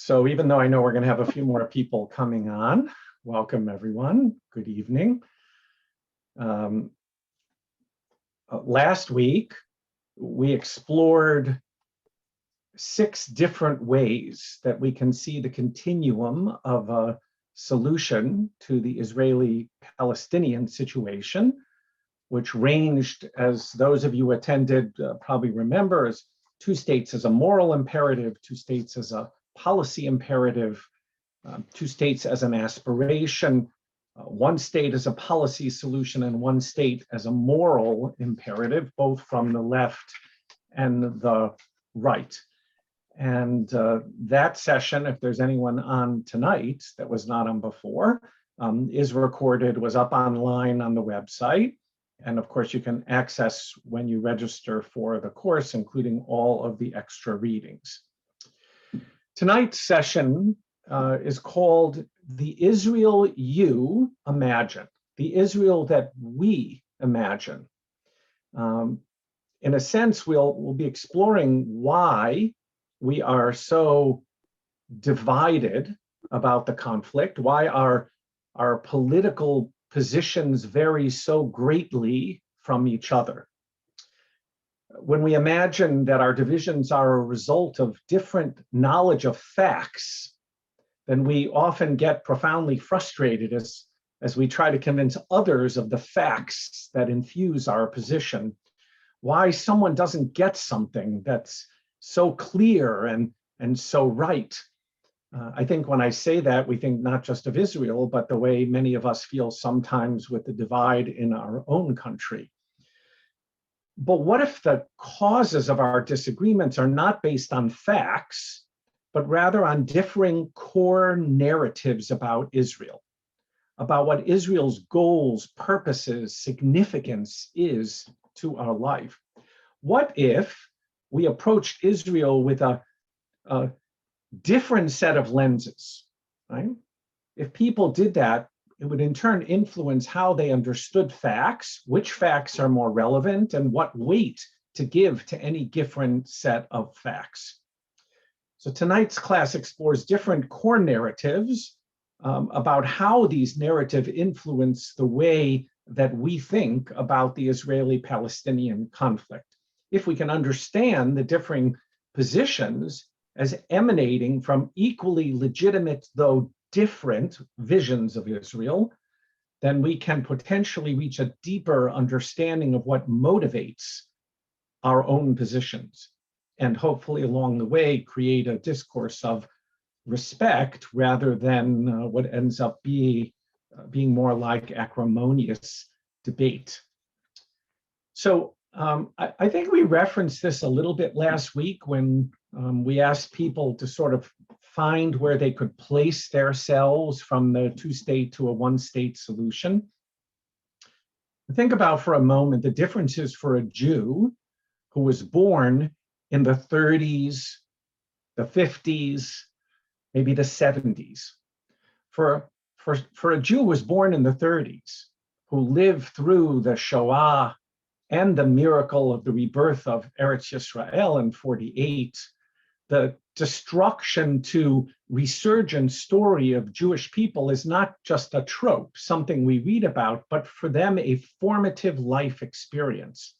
So even though I know we're going to have a few more people coming on, welcome everyone. Good evening. Last week, we explored 6 different ways that we can see the continuum of a solution to the Israeli-Palestinian situation, which ranged, as those of you who attended probably remember, as 2 states as a moral imperative, 2 states as a policy imperative, 2 states as an aspiration, 1 state as a policy solution, and 1 state as a moral imperative, both from the left and the right. And that session, if there's anyone on tonight that was not on before, is recorded, was up online on the website. And of course, you can access when you register for the course, including all of the extra readings. Tonight's session is called The Israel You Imagine, the Israel that we imagine. In a sense, we'll be exploring why we are so divided about the conflict, why our political positions vary so greatly from each other. When we imagine that our divisions are a result of different knowledge of facts, then we often get profoundly frustrated as we try to convince others of the facts that infuse our position, why someone doesn't get something that's so clear and so right. I think when I say that, we think not just of Israel, but the way many of us feel sometimes with the divide in our own country. But what if the causes of our disagreements are not based on facts, but rather on differing core narratives about Israel, about what Israel's goals, purposes, significance is to our life? What if we approached Israel with a different set of lenses, right? If people did that, it would in turn influence how they understood facts, which facts are more relevant, and what weight to give to any different set of facts. So tonight's class explores different core narratives about how these narratives influence the way that we think about the Israeli-Palestinian conflict. If we can understand the differing positions as emanating from equally legitimate, though different, visions of Israel, then we can potentially reach a deeper understanding of what motivates our own positions, and hopefully along the way create a discourse of respect rather than what ends up being more like acrimonious debate. So I think we referenced this a little bit last week when we asked people to sort of find where they could place themselves from the 2-state to a 1-state solution. Think about for a moment the differences for a Jew who was born in the 30s, the 50s, maybe the 70s. For a Jew who was born in the 30s, who lived through the Shoah and the miracle of the rebirth of Eretz Yisrael in 48, the destruction to resurgent story of Jewish people is not just a trope, something we read about, but for them a formative life experience.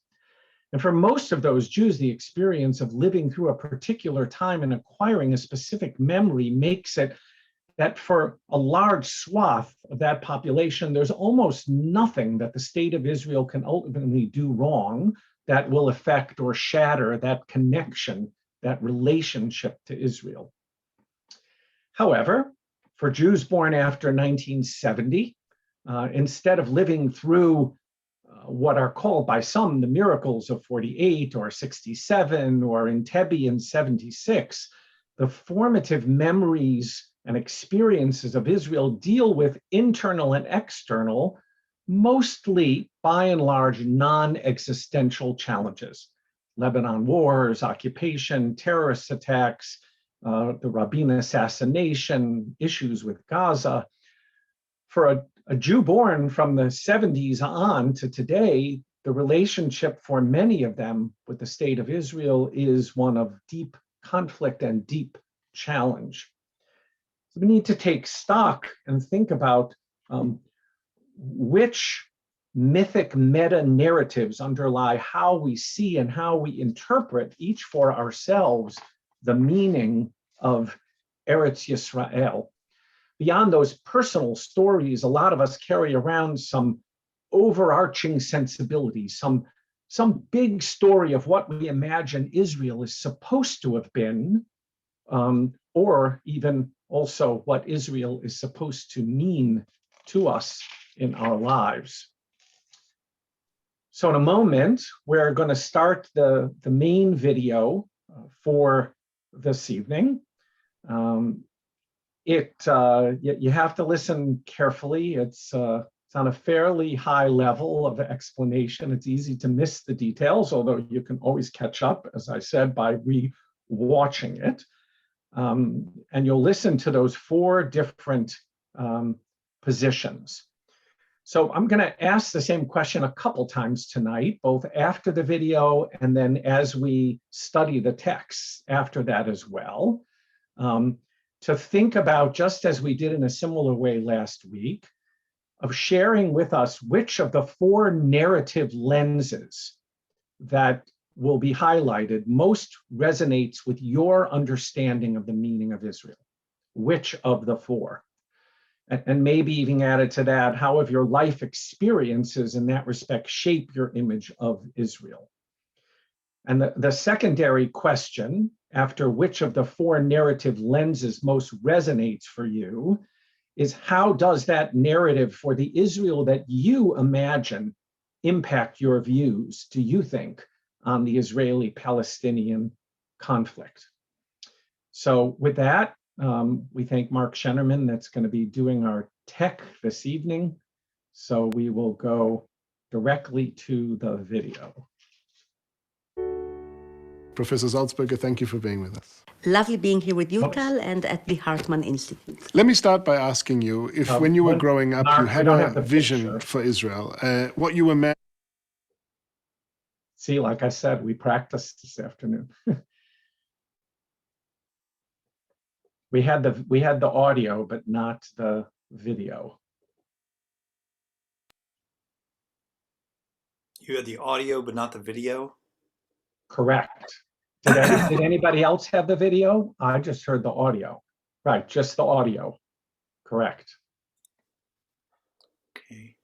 And for most of those Jews, the experience of living through a particular time and acquiring a specific memory makes it that for a large swath of that population, there's almost nothing that the state of Israel can ultimately do wrong that will affect or shatter that connection, that relationship to Israel. However, for Jews born after 1970, instead of living through what are called by some the miracles of 48 or 67 or Entebbe in 76, the formative memories and experiences of Israel deal with internal and external, mostly by and large non-existential challenges. Lebanon wars, occupation, terrorist attacks, the Rabbi assassination, issues with Gaza. For a Jew born from the 70s on to today, the relationship for many of them with the state of Israel is one of deep conflict and deep challenge. So we need to take stock and think about which mythic meta-narratives underlie how we see and how we interpret, each for ourselves, the meaning of Eretz Yisrael. Beyond those personal stories, a lot of us carry around some overarching sensibilities, some big story of what we imagine Israel is supposed to have been, or even also what Israel is supposed to mean to us in our lives. So in a moment, we're going to start the main video for this evening. You have to listen carefully. It's on a fairly high level of explanation. It's easy to miss the details, although you can always catch up, as I said, by re-watching it. And you'll listen to those 4 different positions. So I'm going to ask the same question a couple times tonight, both after the video and then as we study the texts after that as well, to think about, just as we did in a similar way last week, of sharing with us which of the 4 narrative lenses that will be highlighted most resonates with your understanding of the meaning of Israel. Which of the 4? And maybe even added to that, how have your life experiences in that respect shape your image of Israel? And the secondary question, after which of the 4 narrative lenses most resonates for you, is how does that narrative for the Israel that you imagine impact your views, do you think, on the Israeli-Palestinian conflict? So with that, we thank Mark Schenerman that's going to be doing our tech this evening. So we will go directly to the video. Professor Salzberger, thank you for being with us. Lovely being here with you, Tal, and at the Hartman Institute. Let me start by asking you if when you were growing up, you had a vision for Israel, what you imagined. See, like I said, we practiced this afternoon. We had the audio, but not the video. You had the audio, but not the video? Correct. Did anybody else have the video? I just heard the audio. Right, just the audio. Correct. Okay.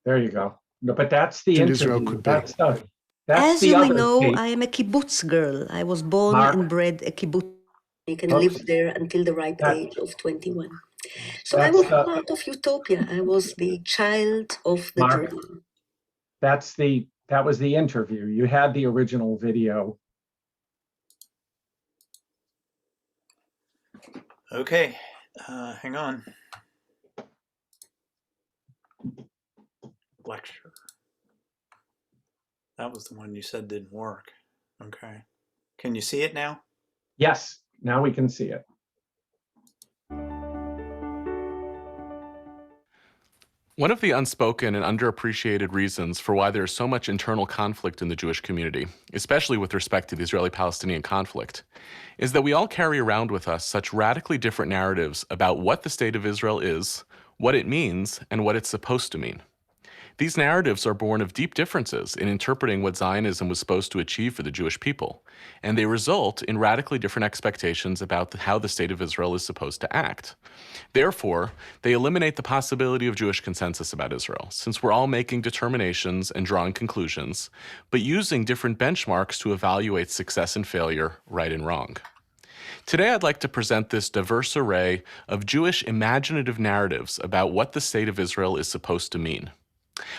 There you go. No, but that's the interview. That's As the you may other know, tape. I am a kibbutz girl. I was born and bred a kibbutz. I can live there until the ripe age of 21. So I was part of utopia. I was the child of the dream. That was the interview. You had the original video. Okay, hang on. Lecture. That was the one you said didn't work. Okay. Can you see it now? Yes, now we can see it. One of the unspoken and underappreciated reasons for why there is so much internal conflict in the Jewish community, especially with respect to the Israeli-Palestinian conflict, is that we all carry around with us such radically different narratives about what the state of Israel is, what it means, and what it's supposed to mean. These narratives are born of deep differences in interpreting what Zionism was supposed to achieve for the Jewish people, and they result in radically different expectations about how the state of Israel is supposed to act. Therefore, they eliminate the possibility of Jewish consensus about Israel, since we're all making determinations and drawing conclusions, but using different benchmarks to evaluate success and failure, right and wrong. Today, I'd like to present this diverse array of Jewish imaginative narratives about what the state of Israel is supposed to mean.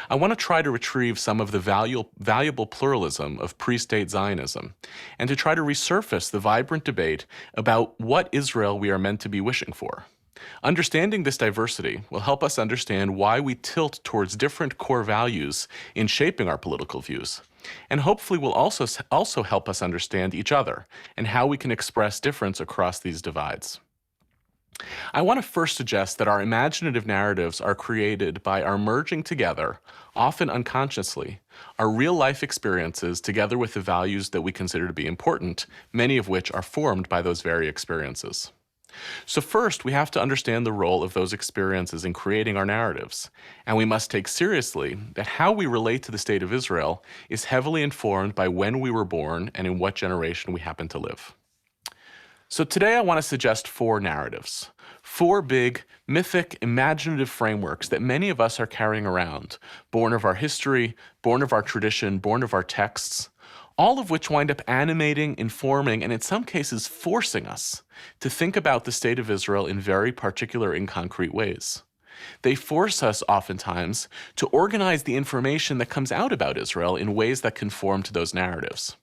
I want to try to retrieve some of the valuable pluralism of pre-state Zionism and to try to resurface the vibrant debate about what Israel we are meant to be wishing for. Understanding this diversity will help us understand why we tilt towards different core values in shaping our political views, and hopefully will also help us understand each other and how we can express difference across these divides. I want to first suggest that our imaginative narratives are created by our merging together, often unconsciously, our real-life experiences together with the values that we consider to be important, many of which are formed by those very experiences. So first, we have to understand the role of those experiences in creating our narratives, and we must take seriously that how we relate to the state of Israel is heavily informed by when we were born and in what generation we happen to live. So today I want to suggest 4 narratives, 4 big, mythic, imaginative frameworks that many of us are carrying around, born of our history, born of our tradition, born of our texts, all of which wind up animating, informing, and in some cases forcing us to think about the state of Israel in very particular and concrete ways. They force us oftentimes to organize the information that comes out about Israel in ways that conform to those narratives.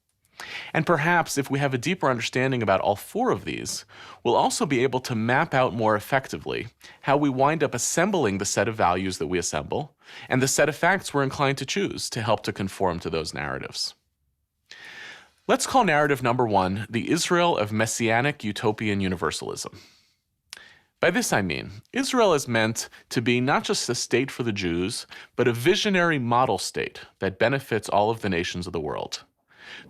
And perhaps if we have a deeper understanding about all 4 of these, we'll also be able to map out more effectively how we wind up assembling the set of values that we assemble and the set of facts we're inclined to choose to help to conform to those narratives. Let's call narrative number 1 the Israel of Messianic Utopian Universalism. By this I mean, Israel is meant to be not just a state for the Jews, but a visionary model state that benefits all of the nations of the world.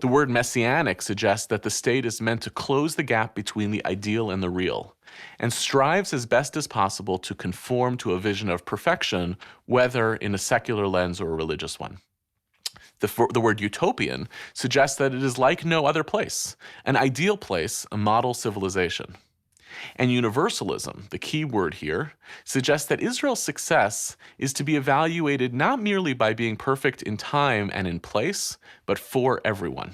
The word messianic suggests that the state is meant to close the gap between the ideal and the real, and strives as best as possible to conform to a vision of perfection, whether in a secular lens or a religious one. The word utopian suggests that it is like no other place, an ideal place, a model civilization. And universalism, the key word here, suggests that Israel's success is to be evaluated not merely by being perfect in time and in place, but for everyone.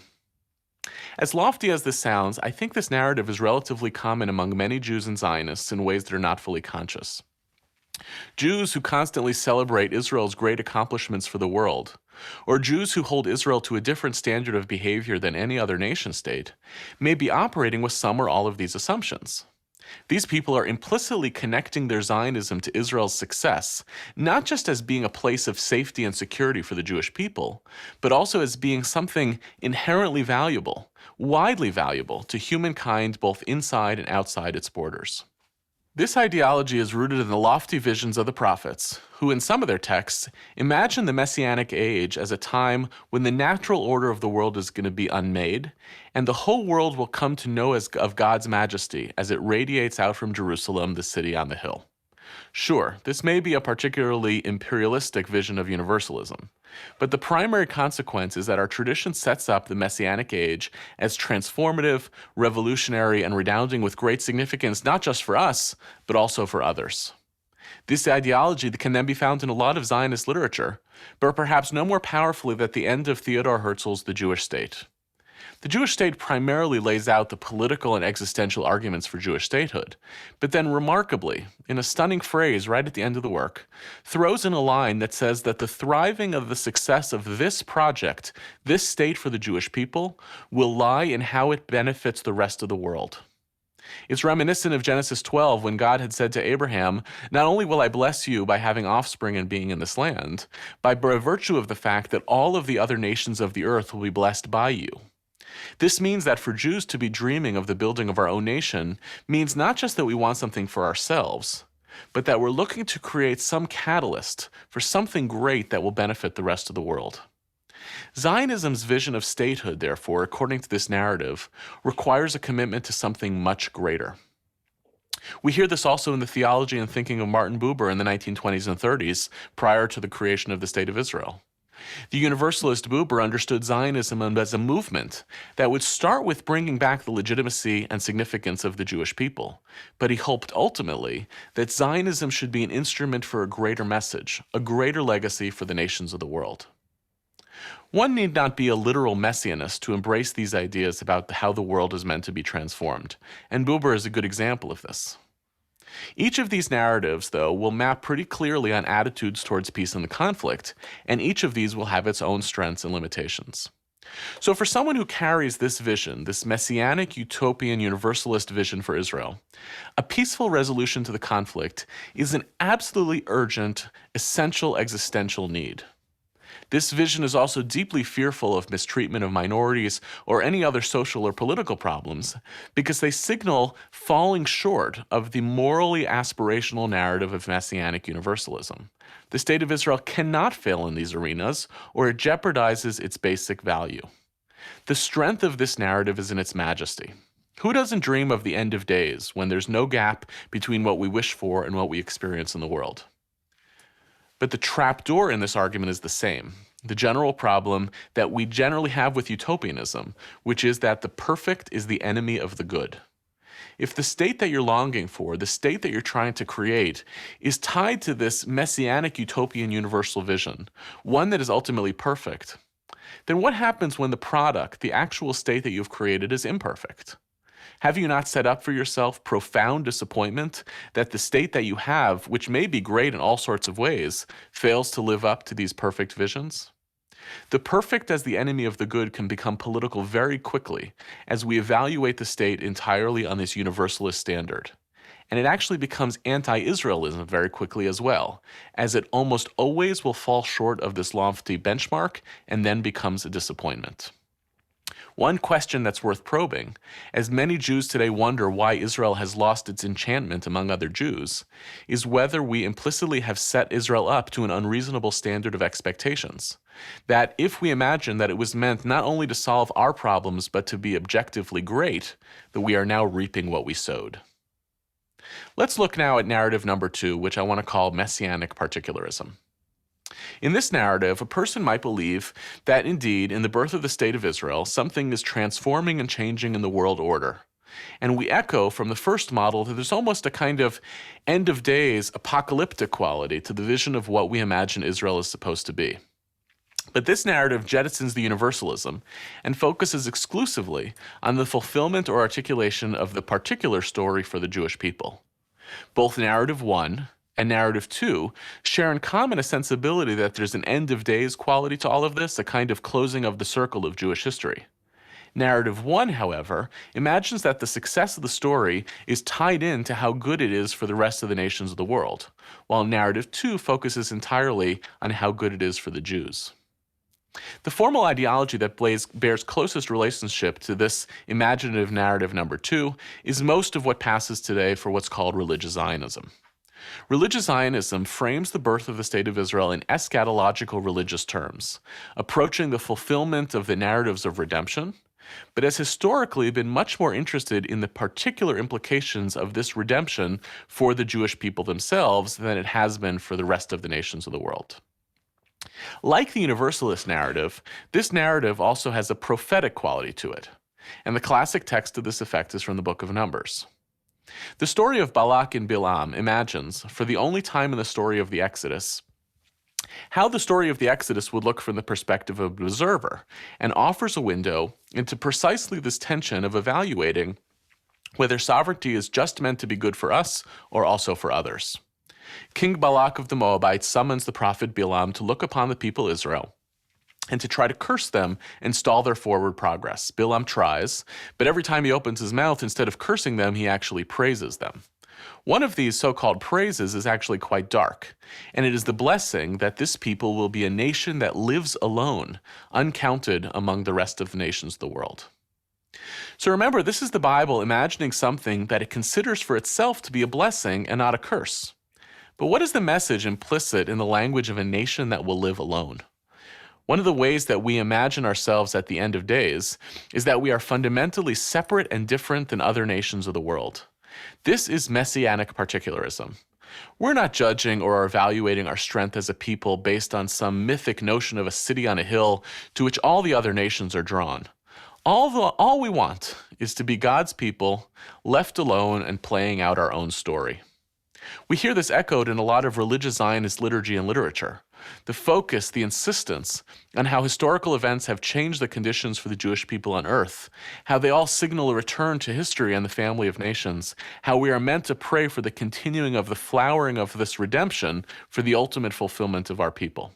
As lofty as this sounds, I think this narrative is relatively common among many Jews and Zionists in ways that are not fully conscious. Jews who constantly celebrate Israel's great accomplishments for the world, or Jews who hold Israel to a different standard of behavior than any other nation state, may be operating with some or all of these assumptions. These people are implicitly connecting their Zionism to Israel's success, not just as being a place of safety and security for the Jewish people, but also as being something inherently valuable, widely valuable to humankind both inside and outside its borders. This ideology is rooted in the lofty visions of the prophets, who in some of their texts imagine the Messianic age as a time when the natural order of the world is going to be unmade, and the whole world will come to know of God's majesty as it radiates out from Jerusalem, the city on the hill. Sure, this may be a particularly imperialistic vision of universalism, but the primary consequence is that our tradition sets up the Messianic age as transformative, revolutionary, and redounding with great significance not just for us, but also for others. This ideology can then be found in a lot of Zionist literature, but perhaps no more powerfully than at the end of Theodor Herzl's The Jewish State. The Jewish state primarily lays out the political and existential arguments for Jewish statehood, but then remarkably, in a stunning phrase right at the end of the work, throws in a line that says that the thriving of the success of this project, this state for the Jewish people, will lie in how it benefits the rest of the world. It's reminiscent of Genesis 12 when God had said to Abraham, "Not only will I bless you by having offspring and being in this land, by virtue of the fact that all of the other nations of the earth will be blessed by you." This means that for Jews to be dreaming of the building of our own nation means not just that we want something for ourselves, but that we're looking to create some catalyst for something great that will benefit the rest of the world. Zionism's vision of statehood, therefore, according to this narrative, requires a commitment to something much greater. We hear this also in the theology and thinking of Martin Buber in the 1920s and 30s, prior to the creation of the State of Israel. The Universalist Buber understood Zionism as a movement that would start with bringing back the legitimacy and significance of the Jewish people, but he hoped ultimately that Zionism should be an instrument for a greater message, a greater legacy for the nations of the world. One need not be a literal messianist to embrace these ideas about how the world is meant to be transformed, and Buber is a good example of this. Each of these narratives, though, will map pretty clearly on attitudes towards peace and the conflict, and each of these will have its own strengths and limitations. So for someone who carries this vision, this messianic, utopian, universalist vision for Israel, a peaceful resolution to the conflict is an absolutely urgent, essential existential need. This vision is also deeply fearful of mistreatment of minorities or any other social or political problems because they signal falling short of the morally aspirational narrative of Messianic universalism. The state of Israel cannot fail in these arenas, or it jeopardizes its basic value. The strength of this narrative is in its majesty. Who doesn't dream of the end of days when there's no gap between what we wish for and what we experience in the world? But the trapdoor in this argument is the same. The general problem that we generally have with utopianism, which is that the perfect is the enemy of the good. If the state that you're longing for, the state that you're trying to create, is tied to this messianic utopian universal vision, one that is ultimately perfect, then what happens when the product, the actual state that you've created, is imperfect? Have you not set up for yourself profound disappointment that the state that you have, which may be great in all sorts of ways, fails to live up to these perfect visions? The perfect as the enemy of the good can become political very quickly as we evaluate the state entirely on this universalist standard. And it actually becomes anti-Israelism very quickly as well, as it almost always will fall short of this lofty benchmark and then becomes a disappointment. One question that's worth probing, as many Jews today wonder why Israel has lost its enchantment among other Jews, is whether we implicitly have set Israel up to an unreasonable standard of expectations. That if we imagine that it was meant not only to solve our problems but to be objectively great, that we are now reaping what we sowed. Let's look now at narrative number 2, which I want to call messianic particularism. In this narrative, a person might believe that indeed, in the birth of the state of Israel, something is transforming and changing in the world order. And we echo from the first model that there's almost a kind of end of days apocalyptic quality to the vision of what we imagine Israel is supposed to be. But this narrative jettisons the universalism and focuses exclusively on the fulfillment or articulation of the particular story for the Jewish people. Both narrative 1 and narrative 2 share in common a sensibility that there's an end of days quality to all of this, a kind of closing of the circle of Jewish history. Narrative 1, however, imagines that the success of the story is tied in to how good it is for the rest of the nations of the world, while narrative 2 focuses entirely on how good it is for the Jews. The formal ideology that bears closest relationship to this imaginative narrative number 2 is most of what passes today for what's called religious Zionism. Religious Zionism frames the birth of the State of Israel in eschatological religious terms, approaching the fulfillment of the narratives of redemption, but has historically been much more interested in the particular implications of this redemption for the Jewish people themselves than it has been for the rest of the nations of the world. Like the universalist narrative, this narrative also has a prophetic quality to it, and the classic text to this effect is from the book of Numbers. The story of Balak and Bilam imagines, for the only time in the story of the Exodus, how the story of the Exodus would look from the perspective of an observer, and offers a window into precisely this tension of evaluating whether sovereignty is just meant to be good for us or also for others. King Balak of the Moabites summons the prophet Bilam to look upon the people Israel and to try to curse them and stall their forward progress. Bilam tries, but every time he opens his mouth, instead of cursing them, he actually praises them. One of these so-called praises is actually quite dark, and it is the blessing that this people will be a nation that lives alone, uncounted among the rest of the nations of the world. So remember, this is the Bible imagining something that it considers for itself to be a blessing and not a curse. But what is the message implicit in the language of a nation that will live alone? One of the ways that we imagine ourselves at the end of days is that we are fundamentally separate and different than other nations of the world. This is messianic particularism. We're not judging or evaluating our strength as a people based on some mythic notion of a city on a hill to which all the other nations are drawn. All we want is to be God's people, left alone and playing out our own story. We hear this echoed in a lot of religious Zionist liturgy and literature. The focus, the insistence on how historical events have changed the conditions for the Jewish people on earth, how they all signal a return to history and the family of nations, how we are meant to pray for the continuing of the flowering of this redemption for the ultimate fulfillment of our people.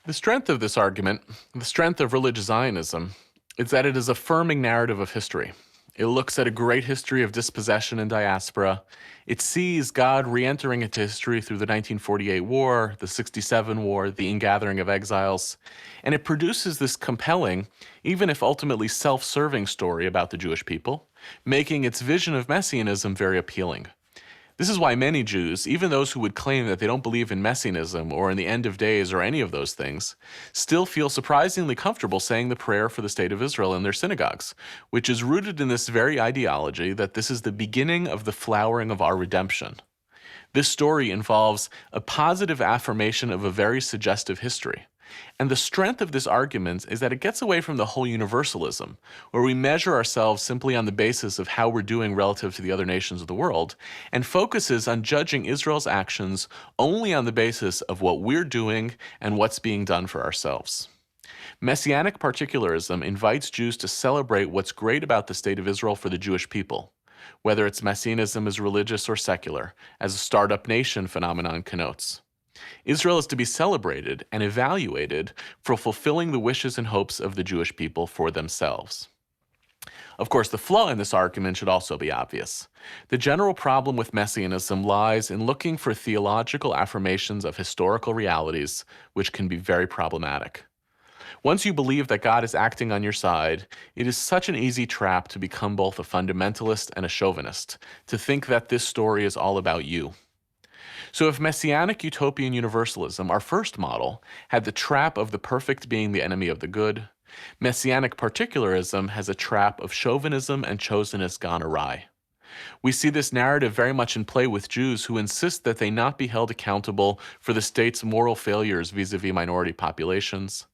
The strength of this argument, the strength of religious Zionism, is that it is a affirming narrative of history. It looks at a great history of dispossession and diaspora. It sees God re-entering into history through the 1948 war, the 67 war, the ingathering of exiles. And it produces this compelling, even if ultimately self-serving story about the Jewish people, making its vision of messianism very appealing. This is why many Jews, even those who would claim that they don't believe in messianism or in the end of days or any of those things, still feel surprisingly comfortable saying the prayer for the state of Israel in their synagogues, which is rooted in this very ideology that this is the beginning of the flowering of our redemption. This story involves a positive affirmation of a very suggestive history. And the strength of this argument is that it gets away from the whole universalism, where we measure ourselves simply on the basis of how we're doing relative to the other nations of the world, and focuses on judging Israel's actions only on the basis of what we're doing and what's being done for ourselves. Messianic particularism invites Jews to celebrate what's great about the state of Israel for the Jewish people, whether its messianism is religious or secular, as a startup nation phenomenon connotes. Israel is to be celebrated and evaluated for fulfilling the wishes and hopes of the Jewish people for themselves. Of course, the flaw in this argument should also be obvious. The general problem with messianism lies in looking for theological affirmations of historical realities, which can be very problematic. Once you believe that God is acting on your side, it is such an easy trap to become both a fundamentalist and a chauvinist, to think that this story is all about you. So if Messianic utopian universalism, our first model, had the trap of the perfect being the enemy of the good, Messianic particularism has a trap of chauvinism and chosenness gone awry. We see this narrative very much in play with Jews who insist that they not be held accountable for the state's moral failures vis-a-vis minority populations,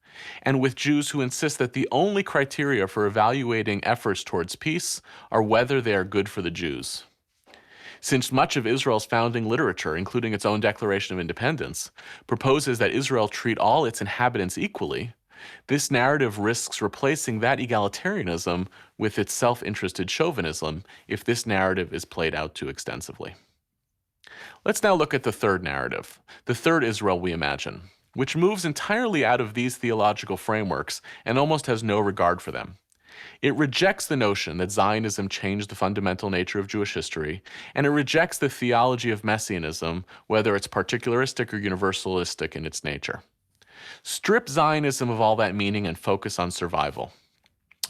and with Jews who insist that the only criteria for evaluating efforts towards peace are whether they are good for the Jews. Since much of Israel's founding literature, including its own Declaration of Independence, proposes that Israel treat all its inhabitants equally, this narrative risks replacing that egalitarianism with its self-interested chauvinism if this narrative is played out too extensively. Let's now look at the third narrative, the third Israel we imagine, which moves entirely out of these theological frameworks and almost has no regard for them. It rejects the notion that Zionism changed the fundamental nature of Jewish history, and it rejects the theology of messianism, whether it's particularistic or universalistic in its nature. Strip Zionism of all that meaning and focus on survival.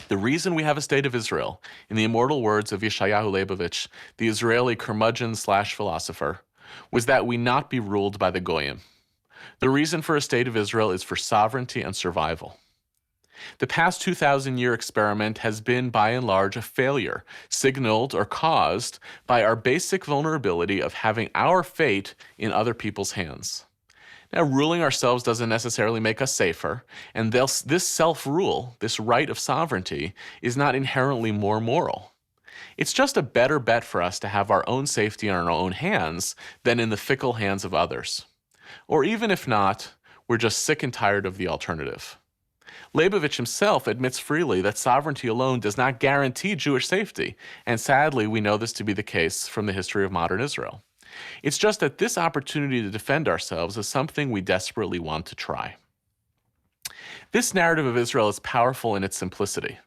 The reason we have a state of Israel, in the immortal words of Yeshayahu Leibovich, the Israeli curmudgeon/philosopher, was that we not be ruled by the Goyim. The reason for a state of Israel is for sovereignty and survival. The past 2,000-year experiment has been, by and large, a failure, signaled or caused by our basic vulnerability of having our fate in other people's hands. Now, ruling ourselves doesn't necessarily make us safer, and this self-rule, this right of sovereignty, is not inherently more moral. It's just a better bet for us to have our own safety in our own hands than in the fickle hands of others. Or even if not, we're just sick and tired of the alternative. Leibovich himself admits freely that sovereignty alone does not guarantee Jewish safety, and sadly we know this to be the case from the history of modern Israel. It's just that this opportunity to defend ourselves is something we desperately want to try. This narrative of Israel is powerful in its simplicity.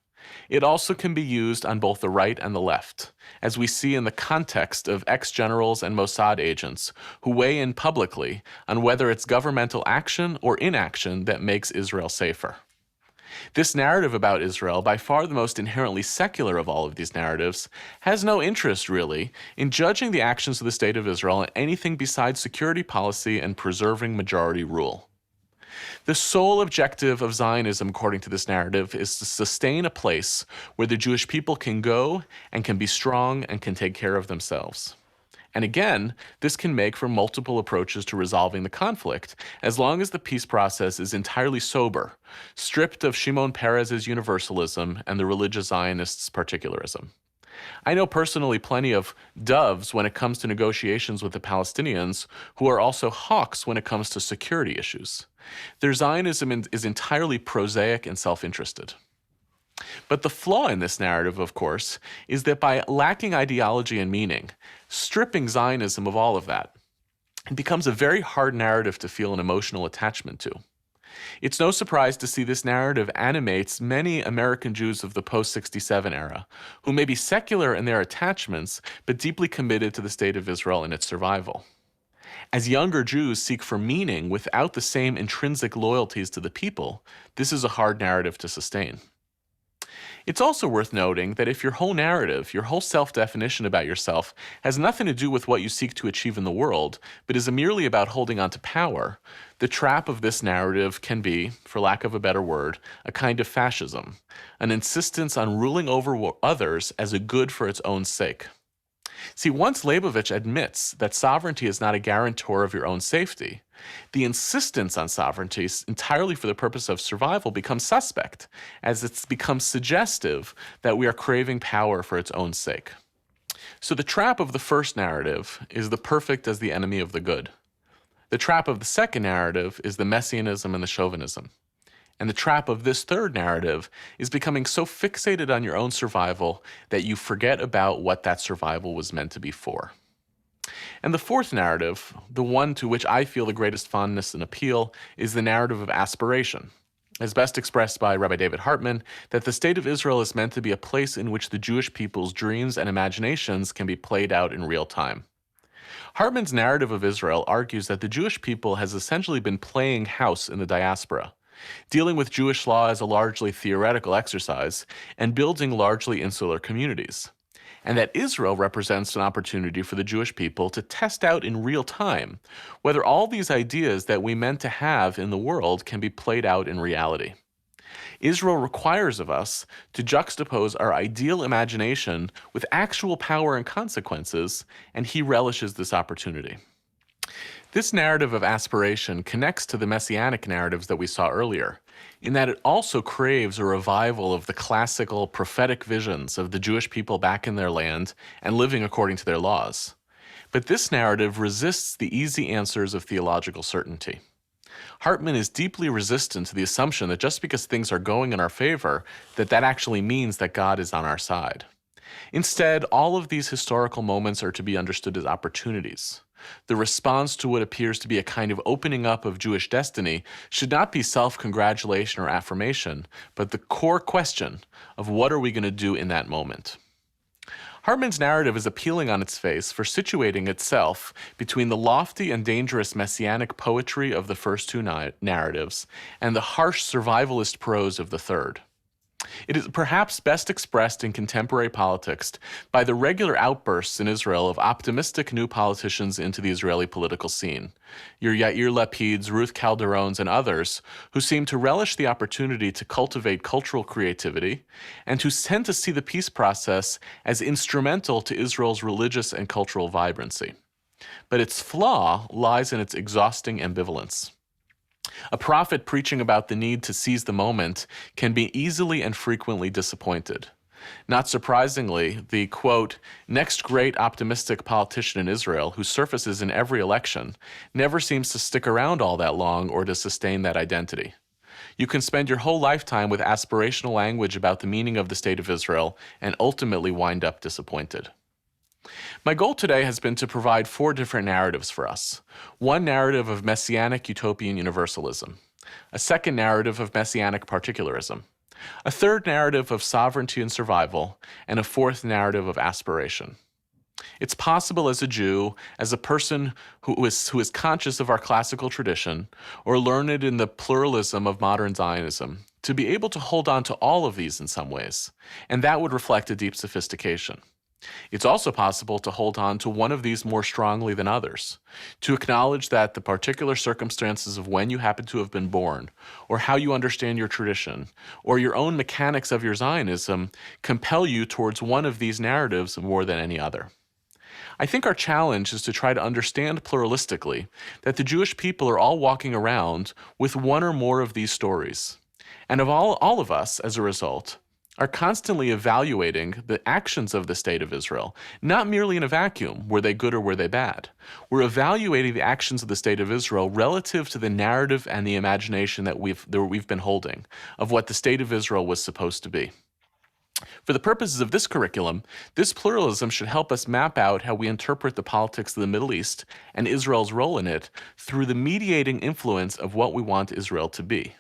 It also can be used on both the right and the left, as we see in the context of ex-generals and Mossad agents who weigh in publicly on whether it's governmental action or inaction that makes Israel safer. This narrative about Israel, by far the most inherently secular of all of these narratives, has no interest, really, in judging the actions of the State of Israel on anything besides security policy and preserving majority rule. The sole objective of Zionism, according to this narrative, is to sustain a place where the Jewish people can go and can be strong and can take care of themselves. And again, this can make for multiple approaches to resolving the conflict, as long as the peace process is entirely sober, stripped of Shimon Peres's universalism and the religious Zionists' particularism. I know personally plenty of doves when it comes to negotiations with the Palestinians who are also hawks when it comes to security issues. Their Zionism is entirely prosaic and self-interested. But the flaw in this narrative, of course, is that by lacking ideology and meaning, stripping Zionism of all of that, it becomes a very hard narrative to feel an emotional attachment to. It's no surprise to see this narrative animates many American Jews of the post-67 era, who may be secular in their attachments, but deeply committed to the state of Israel and its survival. As younger Jews seek for meaning without the same intrinsic loyalties to the people, this is a hard narrative to sustain. It's also worth noting that if your whole narrative, your whole self-definition about yourself, has nothing to do with what you seek to achieve in the world, but is merely about holding on to power, the trap of this narrative can be, for lack of a better word, a kind of fascism, an insistence on ruling over others as a good for its own sake. See, once Leibovich admits that sovereignty is not a guarantor of your own safety, the insistence on sovereignty entirely for the purpose of survival becomes suspect, as it becomes suggestive that we are craving power for its own sake. So the trap of the first narrative is the perfect as the enemy of the good. The trap of the second narrative is the messianism and the chauvinism. And the trap of this third narrative is becoming so fixated on your own survival that you forget about what that survival was meant to be for. And the fourth narrative, the one to which I feel the greatest fondness and appeal, is the narrative of aspiration, as best expressed by Rabbi David Hartman, that the state of Israel is meant to be a place in which the Jewish people's dreams and imaginations can be played out in real time. Hartman's narrative of Israel argues that the Jewish people has essentially been playing house in the diaspora, dealing with Jewish law as a largely theoretical exercise, and building largely insular communities, and that Israel represents an opportunity for the Jewish people to test out in real time whether all these ideas that we meant to have in the world can be played out in reality. Israel requires of us to juxtapose our ideal imagination with actual power and consequences, and he relishes this opportunity. This narrative of aspiration connects to the messianic narratives that we saw earlier, in that it also craves a revival of the classical prophetic visions of the Jewish people back in their land and living according to their laws. But this narrative resists the easy answers of theological certainty. Hartman is deeply resistant to the assumption that just because things are going in our favor, that actually means that God is on our side. Instead, all of these historical moments are to be understood as opportunities. The response to what appears to be a kind of opening up of Jewish destiny should not be self-congratulation or affirmation, but the core question of what are we going to do in that moment. Hartman's narrative is appealing on its face for situating itself between the lofty and dangerous messianic poetry of the first two narratives and the harsh survivalist prose of the third. It is perhaps best expressed in contemporary politics by the regular outbursts in Israel of optimistic new politicians into the Israeli political scene, your Yair Lapids, Ruth Calderons, and others, who seem to relish the opportunity to cultivate cultural creativity and who tend to see the peace process as instrumental to Israel's religious and cultural vibrancy. But its flaw lies in its exhausting ambivalence. A prophet preaching about the need to seize the moment can be easily and frequently disappointed. Not surprisingly, the, quote, next great optimistic politician in Israel who surfaces in every election never seems to stick around all that long or to sustain that identity. You can spend your whole lifetime with aspirational language about the meaning of the state of Israel and ultimately wind up disappointed. My goal today has been to provide 4 different narratives for us. One narrative of messianic utopian universalism, a second narrative of messianic particularism, a third narrative of sovereignty and survival, and a fourth narrative of aspiration. It's possible as a Jew, as a person who is conscious of our classical tradition, or learned in the pluralism of modern Zionism, to be able to hold on to all of these in some ways, and that would reflect a deep sophistication. It's also possible to hold on to one of these more strongly than others, to acknowledge that the particular circumstances of when you happen to have been born, or how you understand your tradition, or your own mechanics of your Zionism compel you towards one of these narratives more than any other. I think our challenge is to try to understand pluralistically that the Jewish people are all walking around with one or more of these stories, and of all of us, as a result, are constantly evaluating the actions of the state of Israel, not merely in a vacuum, were they good or were they bad. We're evaluating the actions of the state of Israel relative to the narrative and the imagination that we've been holding of what the state of Israel was supposed to be. For the purposes of this curriculum, this pluralism should help us map out how we interpret the politics of the Middle East and Israel's role in it through the mediating influence of what we want Israel to be.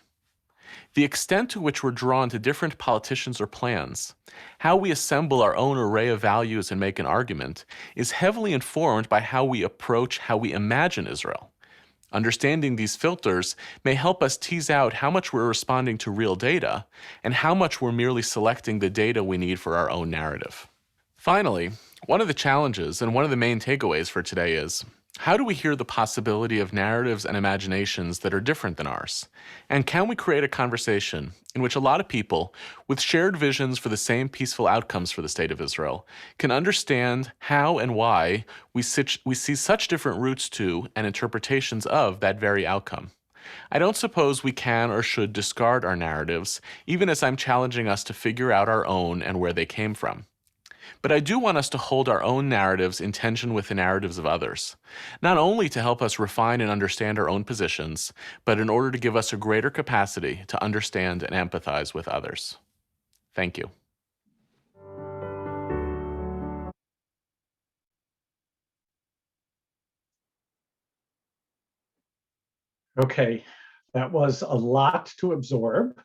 The extent to which we're drawn to different politicians or plans, how we assemble our own array of values and make an argument, is heavily informed by how we approach how we imagine Israel. Understanding these filters may help us tease out how much we're responding to real data and how much we're merely selecting the data we need for our own narrative. Finally, one of the challenges and one of the main takeaways for today is, how do we hear the possibility of narratives and imaginations that are different than ours? And can we create a conversation in which a lot of people with shared visions for the same peaceful outcomes for the State of Israel can understand how and why we see such different routes to and interpretations of that very outcome? I don't suppose we can or should discard our narratives, even as I'm challenging us to figure out our own and where they came from. But I do want us to hold our own narratives in tension with the narratives of others, not only to help us refine and understand our own positions, but in order to give us a greater capacity to understand and empathize with others. Thank you. Okay, that was a lot to absorb.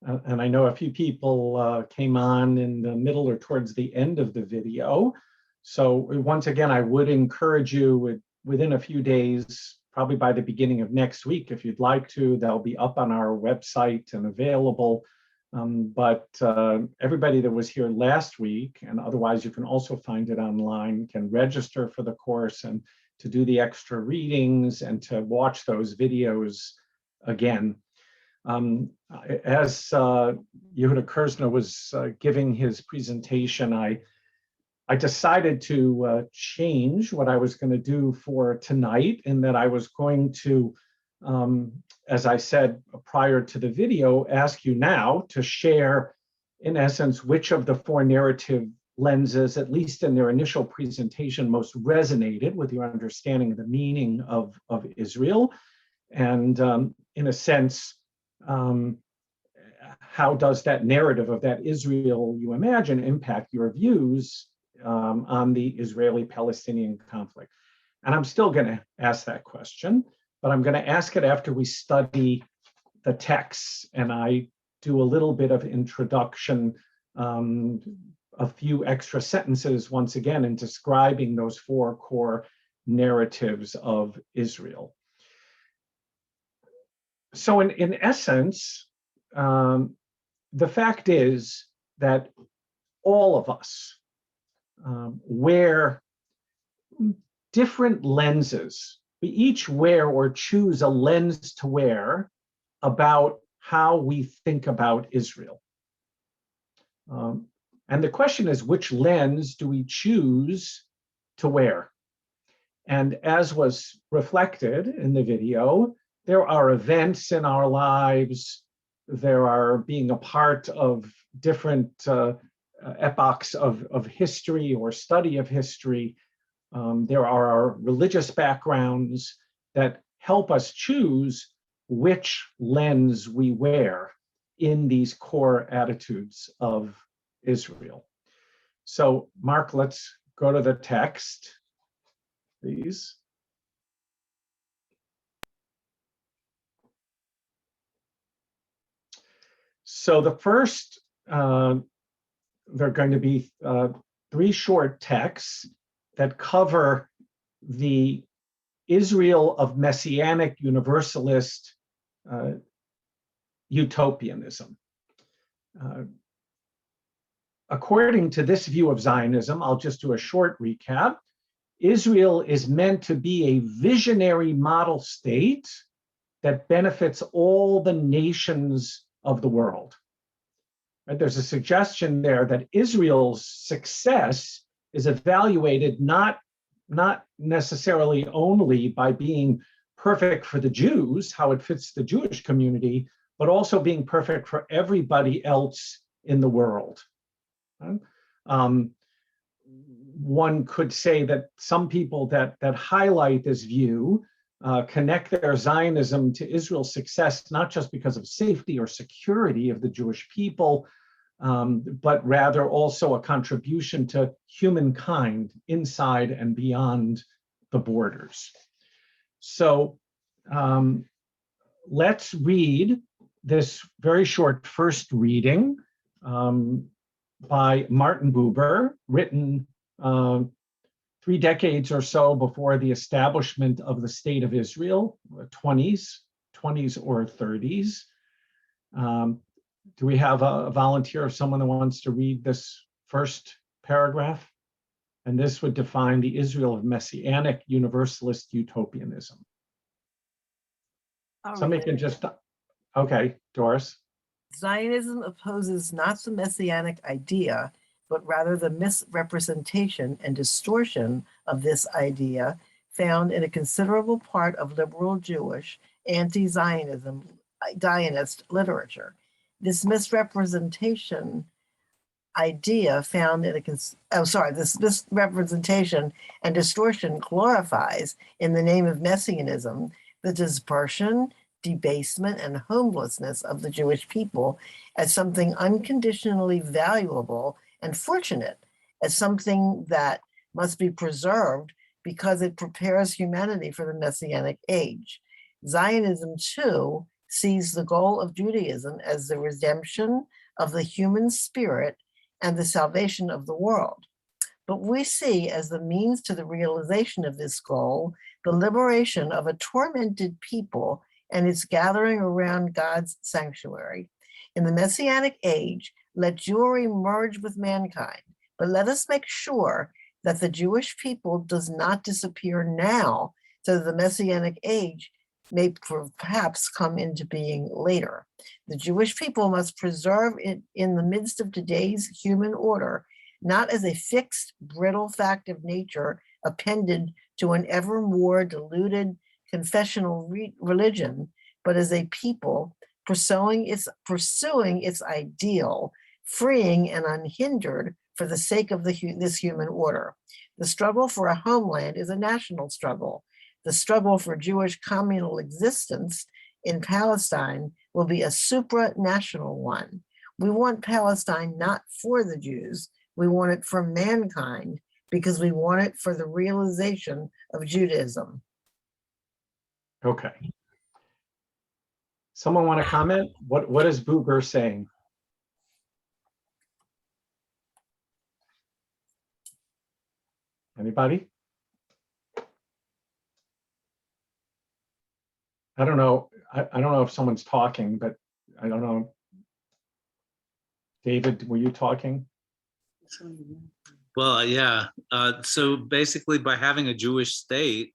And I know a few people came on in the middle or towards the end of the video. So once again, I would encourage you within a few days, probably by the beginning of next week, if you'd like to, they'll be up on our website and available. But everybody that was here last week, and otherwise you can also find it online, can register for the course and to do the extra readings and to watch those videos again. As Yehuda Kerzner was giving his presentation, I decided to change what I was going to do for tonight, in that I was going to, as I said prior to the video, ask you now to share, in essence, which of the four narrative lenses, at least in their initial presentation, most resonated with your understanding of the meaning of Israel. And in a sense, how does that narrative of that Israel you imagine impact your views on the Israeli-Palestinian conflict? And I'm still going to ask that question, but I'm going to ask it after we study the texts and I do a little bit of introduction, a few extra sentences once again in describing those four core narratives of Israel. So in essence, the fact is that all of us wear different lenses. We each wear or choose a lens to wear about how we think about Israel. And the question is, which lens do we choose to wear? And as was reflected in the video, there are events in our lives, there are being a part of different epochs of history or study of history. There are our religious backgrounds that help us choose which lens we wear in these core attitudes of Israel. So, Mark, let's go to the text, please. So the first, there are going to be three short texts that cover the Israel of Messianic Universalist utopianism. According to this view of Zionism, I'll just do a short recap. Israel is meant to be a visionary model state that benefits all the nations of the world. Right? There's a suggestion there that Israel's success is evaluated not necessarily only by being perfect for the Jews, how it fits the Jewish community, but also being perfect for everybody else in the world. One could say that some people that highlight this view connect their Zionism to Israel's success, not just because of safety or security of the Jewish people, but rather also a contribution to humankind inside and beyond the borders. So let's read this very short first reading by Martin Buber, written 3 decades or so before the establishment of the State of Israel, 20s or 30s. Do we have a volunteer or someone that wants to read this first paragraph? And this would define the Israel of Messianic Universalist Utopianism. Somebody can just, okay, Doris. Zionism opposes not the messianic idea, but rather the misrepresentation and distortion of this idea found in a considerable part of liberal Jewish anti-Zionist literature. This misrepresentation idea found in this misrepresentation and distortion glorifies, in the name of messianism, the dispersion, debasement, and homelessness of the Jewish people as something unconditionally valuable and fortunate, as something that must be preserved because it prepares humanity for the Messianic age. Zionism, too, sees the goal of Judaism as the redemption of the human spirit and the salvation of the world. But we see as the means to the realization of this goal, the liberation of a tormented people and its gathering around God's sanctuary. In the Messianic age, let Jewry merge with mankind, but let us make sure that the Jewish people does not disappear now, so that the Messianic age may perhaps come into being later. The Jewish people must preserve it in the midst of today's human order, not as a fixed, brittle fact of nature appended to an ever more diluted confessional religion, but as a people pursuing its ideal, freeing and unhindered for the sake of this human order. The struggle for a homeland is a national struggle. The struggle for Jewish communal existence in Palestine will be a supranational one. We want Palestine not for the Jews, we want it for mankind, because we want it for the realization of Judaism. Okay. Someone want to comment? What is Buber saying? Anybody? I don't know. I don't know if someone's talking, but I don't know. David, were you talking? Well, yeah. So basically, by having a Jewish state,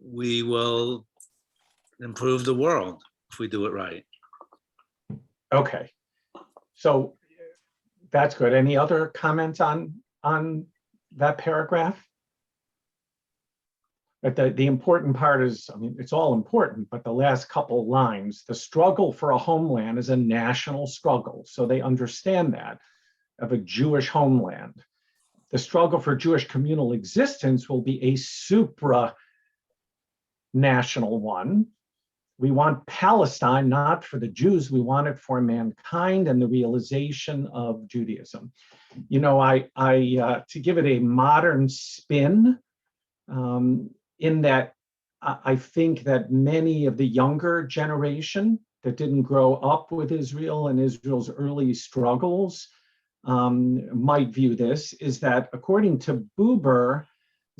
we will improve the world if we do it right. Okay. So that's good. Any other comments on that paragraph? But the important part is, I mean, it's all important, but the last couple lines, the struggle for a homeland is a national struggle. So they understand that, of a Jewish homeland. The struggle for Jewish communal existence will be a supra-national one. We want Palestine not for the Jews, we want it for mankind and the realization of Judaism. You know, to give it a modern spin, in that I think that many of the younger generation that didn't grow up with Israel and Israel's early struggles might view this, is that according to Buber,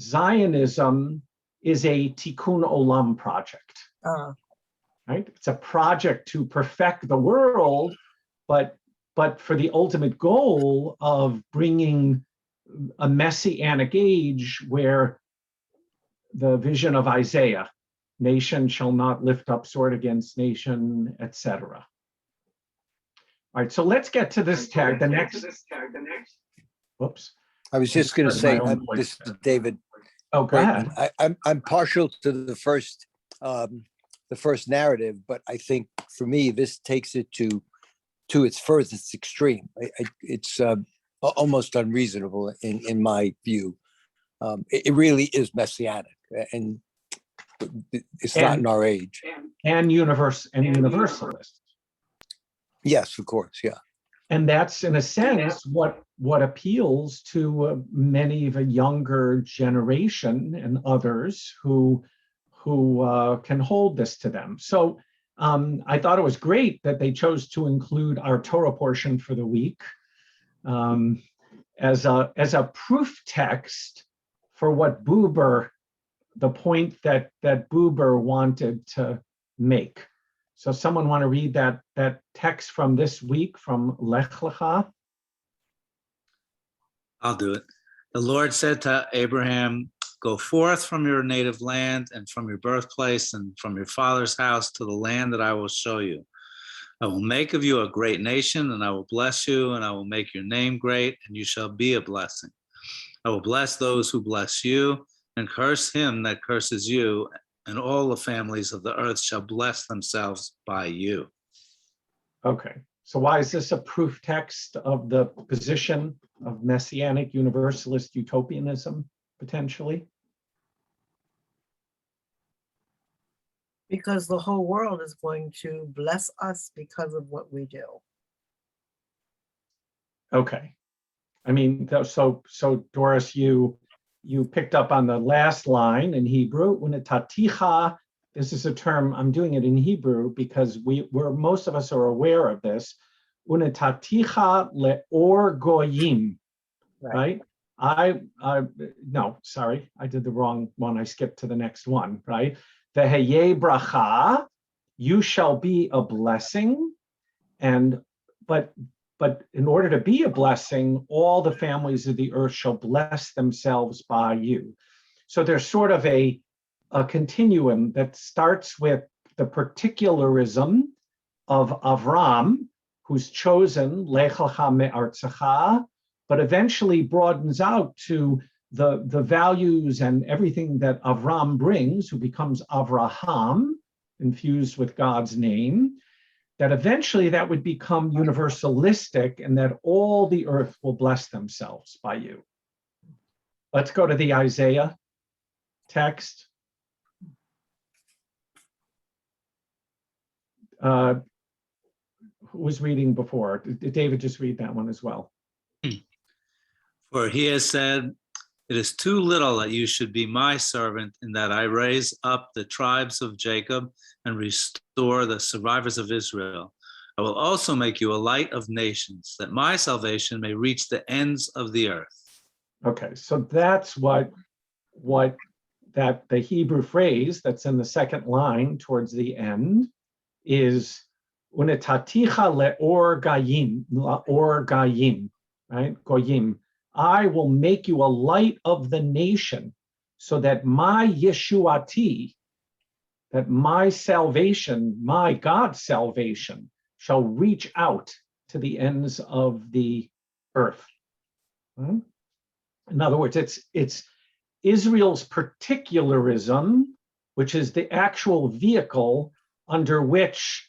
Zionism is a tikkun olam project. Right? It's a project to perfect the world, but for the ultimate goal of bringing a messianic age where the vision of Isaiah, nation shall not lift up sword against nation, etc. All right, so let's get to this tag. The next. Whoops. I was just going to say, this is David. Oh, go ahead. I'm partial to the first narrative, but I think for me this takes it to its furthest extreme. It's almost unreasonable in my view. It really is messianic, and it's not in our age. And universalist. Yes, of course, yeah. And that's, in a sense, what appeals to many of a younger generation and others who can hold this to them. So I thought it was great that they chose to include our Torah portion for the week as a proof text for what Buber, the point that Buber wanted to make. So someone want to read that text from this week from Lech Lecha? I'll do it. The Lord said to Abraham, go forth from your native land and from your birthplace and from your father's house to the land that I will show you. I will make of you a great nation, and I will bless you, and I will make your name great, and you shall be a blessing. I will bless those who bless you, and curse him that curses you, and all the families of the earth shall bless themselves by you. Okay, so why is this a proof text of the position of Messianic Universalist utopianism, potentially? Because the whole world is going to bless us because of what we do. Okay. I mean, so Doris, you picked up on the last line in Hebrew, unetaticha. This is a term, I'm doing it in Hebrew because most of us are aware of this. Unetaticha leor goyim, right? No, sorry, I did the wrong one. I skipped to the next one, right? Veheye bracha, you shall be a blessing, but in order to be a blessing, all the families of the earth shall bless themselves by you. So there's sort of a continuum that starts with the particularism of Avram, who's chosen, Lech lecha me'artzecha, but eventually broadens out to the values and everything that Avram brings, who becomes Avraham, infused with God's name, that eventually that would become universalistic and that all the earth will bless themselves by you. Let's go to the Isaiah text. Who was reading before? Did David just read that one as well? For he has said, it is too little that you should be my servant, in that I raise up the tribes of Jacob and restore the survivors of Israel. I will also make you a light of nations, that my salvation may reach the ends of the earth. Okay, so that's what that the Hebrew phrase that's in the second line towards the end is unetaticha leor gayim, right? Goyim. I will make you a light of the nation, so that my Yeshuati, that my salvation, my God's salvation, shall reach out to the ends of the earth. In other words, it's Israel's particularism, which is the actual vehicle under which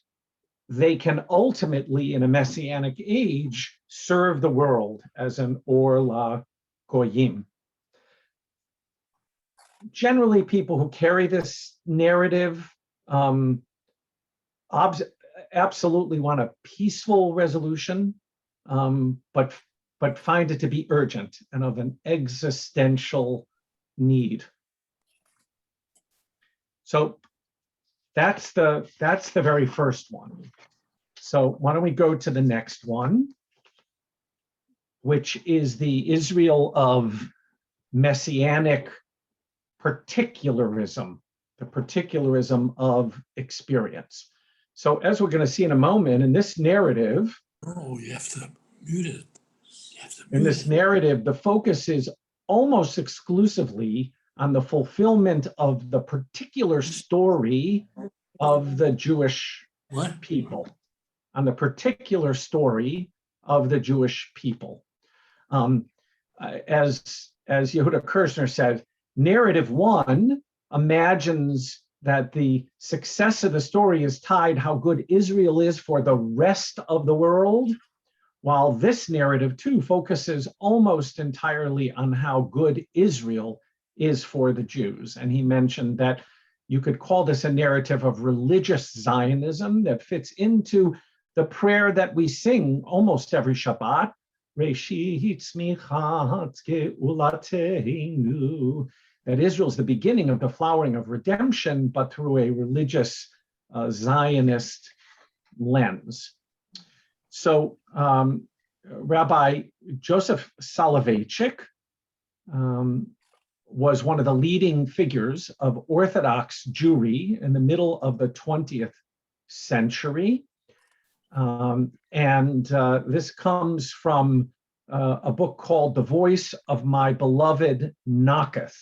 they can ultimately, in a messianic age, serve the world as an or la goyim. Generally, people who carry this narrative absolutely want a peaceful resolution, but find it to be urgent and of an existential need. So that's the very first one. So why don't we go to the next one, which is the Israel of messianic particularism, the particularism of experience. So as we're going to see in a moment, in this narrative, oh, you have to mute it. In this narrative, the focus is almost exclusively on the fulfillment of the particular story of the Jewish people, on the particular story of the Jewish people. As Yehuda Kirshner said, narrative one imagines that the success of the story is tied how good Israel is for the rest of the world, while this narrative too focuses almost entirely on how good Israel is for the Jews. And he mentioned that you could call this a narrative of religious Zionism that fits into the prayer that we sing almost every Shabbat, Reshit Tzmichat Geulateinu, that Israel is the beginning of the flowering of redemption, but through a religious Zionist lens. So Rabbi Joseph Soloveitchik was one of the leading figures of Orthodox Jewry in the middle of the 20th century. This comes from a book called The Voice of My Beloved Knocketh.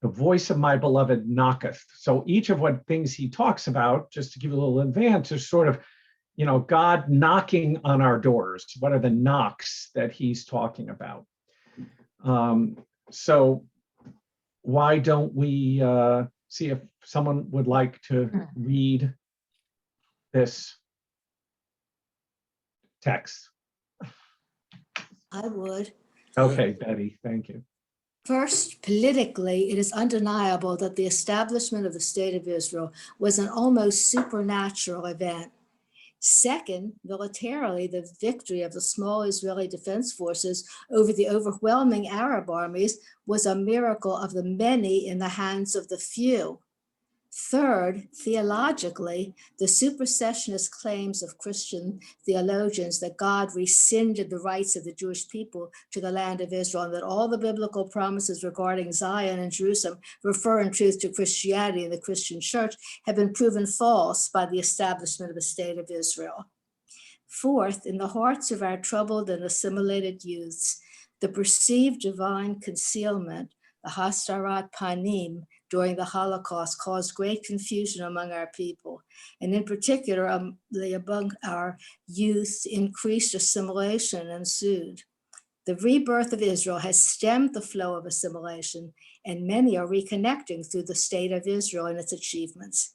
The Voice of My Beloved Knocketh. So each of what things he talks about, just to give you a little advance, is sort of, God knocking on our doors. What are the knocks that he's talking about? So why don't we see if someone would like to read this text? I would. Okay, Betty, thank you. First, politically, it is undeniable that the establishment of the State of Israel was an almost supernatural event. Second, militarily, the victory of the small Israeli defense forces over the overwhelming Arab armies was a miracle of the many in the hands of the few. Third, theologically, the supersessionist claims of Christian theologians that God rescinded the rights of the Jewish people to the land of Israel, and that all the biblical promises regarding Zion and Jerusalem refer in truth to Christianity and the Christian church have been proven false by the establishment of the State of Israel. Fourth, in the hearts of our troubled and assimilated youths, the perceived divine concealment, the hastarat panim, during the Holocaust caused great confusion among our people, and in particular among our youth, increased assimilation ensued. The rebirth of Israel has stemmed the flow of assimilation, and many are reconnecting through the State of Israel and its achievements.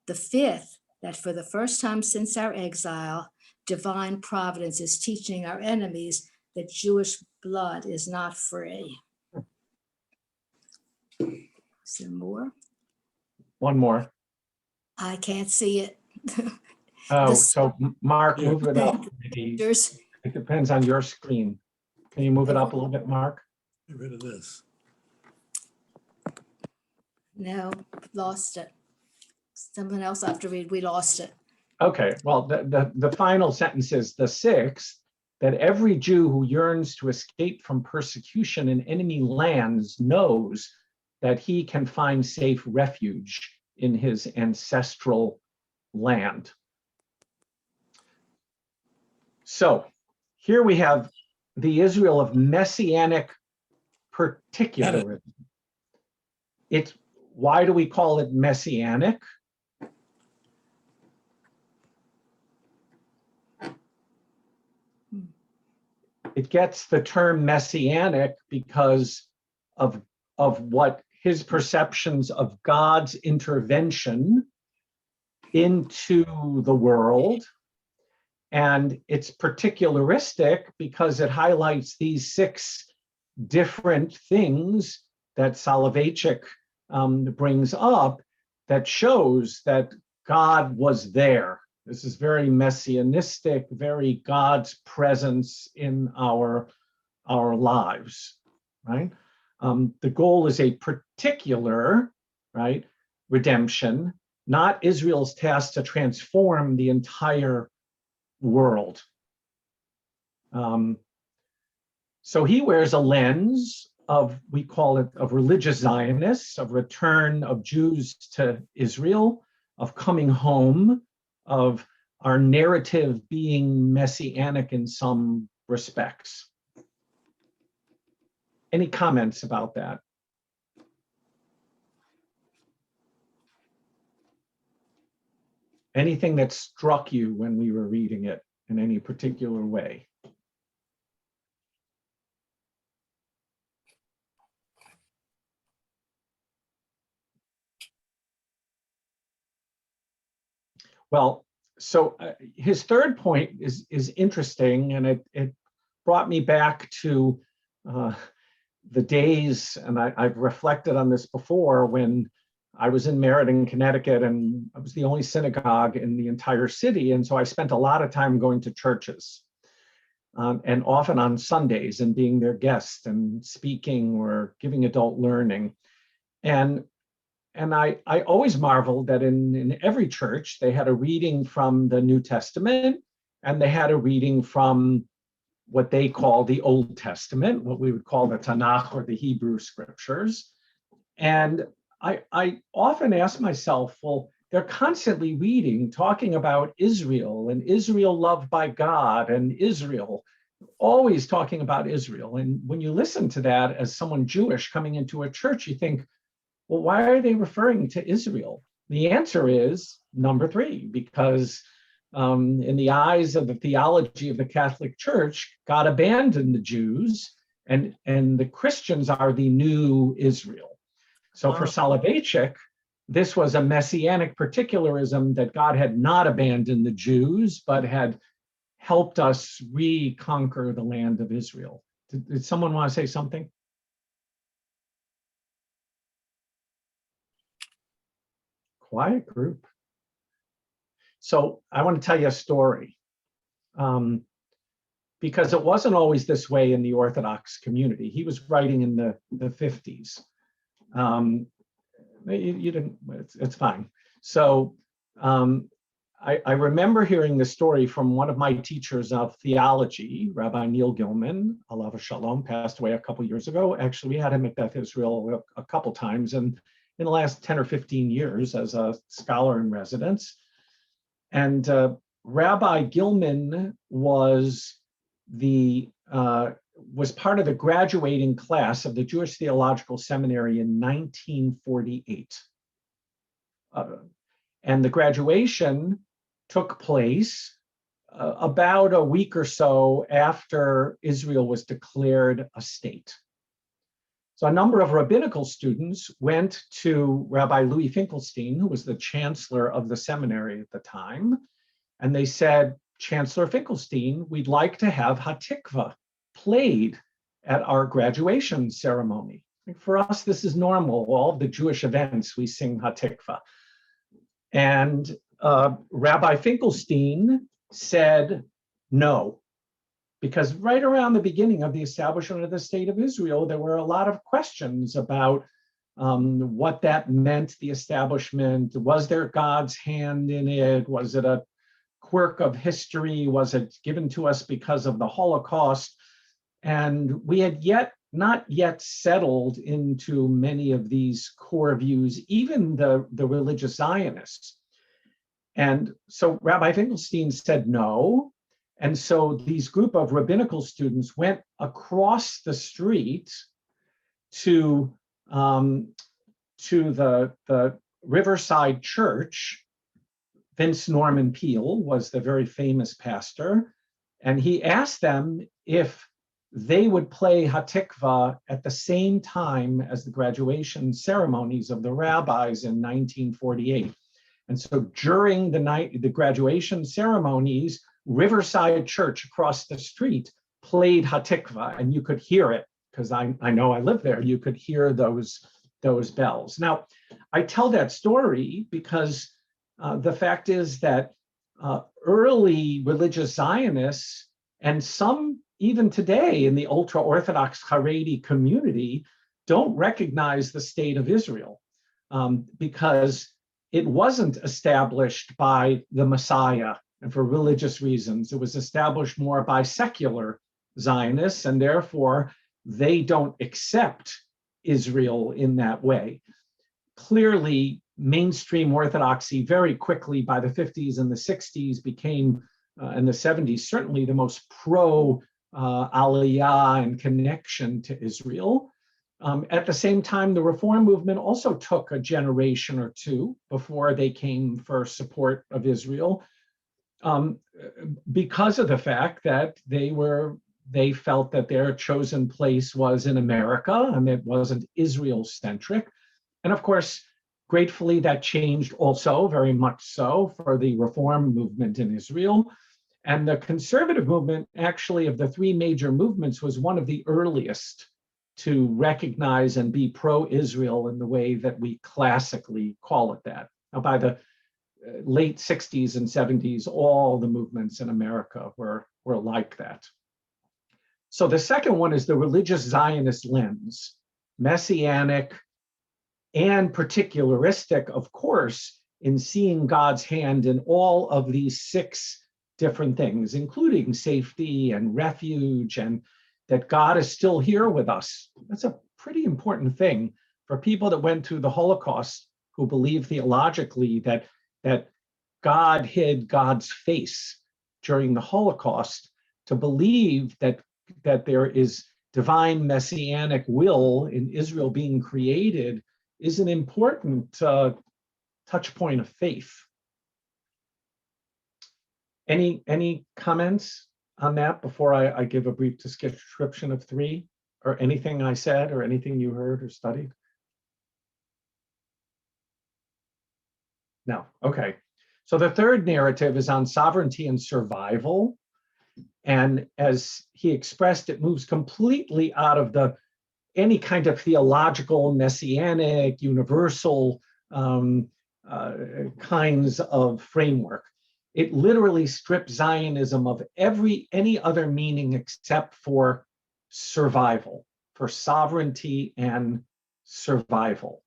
The fifth, that for the first time since our exile, divine providence is teaching our enemies that Jewish blood is not free. Is there more? One more. I can't see it. So Mark, move it up. It depends on your screen. Can you move it up a little bit, Mark? Get rid of this. No, lost it. Someone else I have to read. We lost it. Okay, well, the final sentence is the sixth, that every Jew who yearns to escape from persecution in enemy lands knows that he can find safe refuge in his ancestral land. So here we have the Israel of messianic particularism. Why do we call it messianic? It gets the term messianic because of what his perceptions of God's intervention into the world. And it's particularistic because it highlights these 6 different things that Soloveitchik brings up that shows that God was there. This is very messianistic, very God's presence in our lives, right? The goal is a particular, right, redemption, not Israel's task to transform the entire world. So he wears a lens of, we call it, of religious Zionists, of return of Jews to Israel, of coming home, of our narrative being messianic in some respects. Any comments about that? Anything that struck you when we were reading it in any particular way? Well, so his third point is interesting, and it brought me back to the days, and I've reflected on this before, when I was in Meriden, Connecticut, and I was the only synagogue in the entire city. And so I spent a lot of time going to churches, and often on Sundays, and being their guest and speaking or giving adult learning. And I always marveled that in every church, they had a reading from the New Testament, and they had a reading from what they call the Old Testament, what we would call the Tanakh or the Hebrew scriptures. And I often ask myself, well, they're constantly reading, talking about Israel and Israel loved by God and Israel, always talking about Israel. And when you listen to that as someone Jewish coming into a church, you think, well, why are they referring to Israel? The answer is number 3, because in the eyes of the theology of the Catholic Church, God abandoned the Jews, and the Christians are the new Israel. So for Soloveitchik, this was a messianic particularism that God had not abandoned the Jews, but had helped us reconquer the land of Israel. Did someone want to say something? Quiet group. So I want to tell you a story, because it wasn't always this way in the Orthodox community. He was writing in the 50s. You didn't, it's fine. So I remember hearing the story from one of my teachers of theology, Rabbi Neil Gilman, alav shalom, passed away a couple years ago. Actually, we had him at Beth Israel a couple times, and in the last 10 or 15 years as a scholar in residence. And Rabbi Gilman was part of the graduating class of the Jewish Theological Seminary in 1948. And the graduation took place about a week or so after Israel was declared a state. So a number of rabbinical students went to Rabbi Louis Finkelstein, who was the chancellor of the seminary at the time, and they said, Chancellor Finkelstein, we'd like to have Hatikva played at our graduation ceremony. For us, this is normal. All of the Jewish events, we sing Hatikva. And Rabbi Finkelstein said no, because right around the beginning of the establishment of the State of Israel, there were a lot of questions about what that meant, the establishment. Was there God's hand in it? Was it a quirk of history? Was it given to us because of the Holocaust? And we had not yet settled into many of these core views, even the religious Zionists. And so Rabbi Finkelstein said no. And so these group of rabbinical students went across the street to the Riverside Church. Vince Norman Peale was the very famous pastor, and he asked them if they would play Hatikva at the same time as the graduation ceremonies of the rabbis in 1948. And so during the graduation ceremonies, Riverside Church across the street played Hatikva, and you could hear it, because I know I live there. You could hear those bells. Now, I tell that story because the fact is that early religious Zionists, and some even today in the ultra-Orthodox Haredi community, don't recognize the State of Israel because it wasn't established by the Messiah and for religious reasons. It was established more by secular Zionists, and therefore they don't accept Israel in that way. Clearly, mainstream Orthodoxy very quickly by the 50s and the 60s became, and the 70s, certainly the most pro-Aliyah and connection to Israel. At the same time, the Reform movement also took a generation or two before they came for support of Israel, because of the fact that they felt that their chosen place was in America and it wasn't Israel-centric. And of course, gratefully, that changed also, very much so, for the Reform movement in Israel. And the conservative movement, actually, of the three major movements, was one of the earliest to recognize and be pro-Israel in the way that we classically call it that. Now, by the late 60s and 70s, all the movements in America were like that. So the second one is the religious Zionist lens, messianic and particularistic, of course, in seeing God's hand in all of these 6 different things, including safety and refuge, and that God is still here with us. That's a pretty important thing for people that went through the Holocaust, who believe theologically that God hid God's face during the Holocaust. To believe that there is divine messianic will in Israel being created is an important touch point of faith. Any comments on that before I give a brief description of 3, or anything I said or anything you heard or studied? No, okay. So the third narrative is on sovereignty and survival. And as he expressed, it moves completely out of any kind of theological, messianic, universal kinds of framework. It literally strips Zionism of any other meaning except for survival, for sovereignty and survival.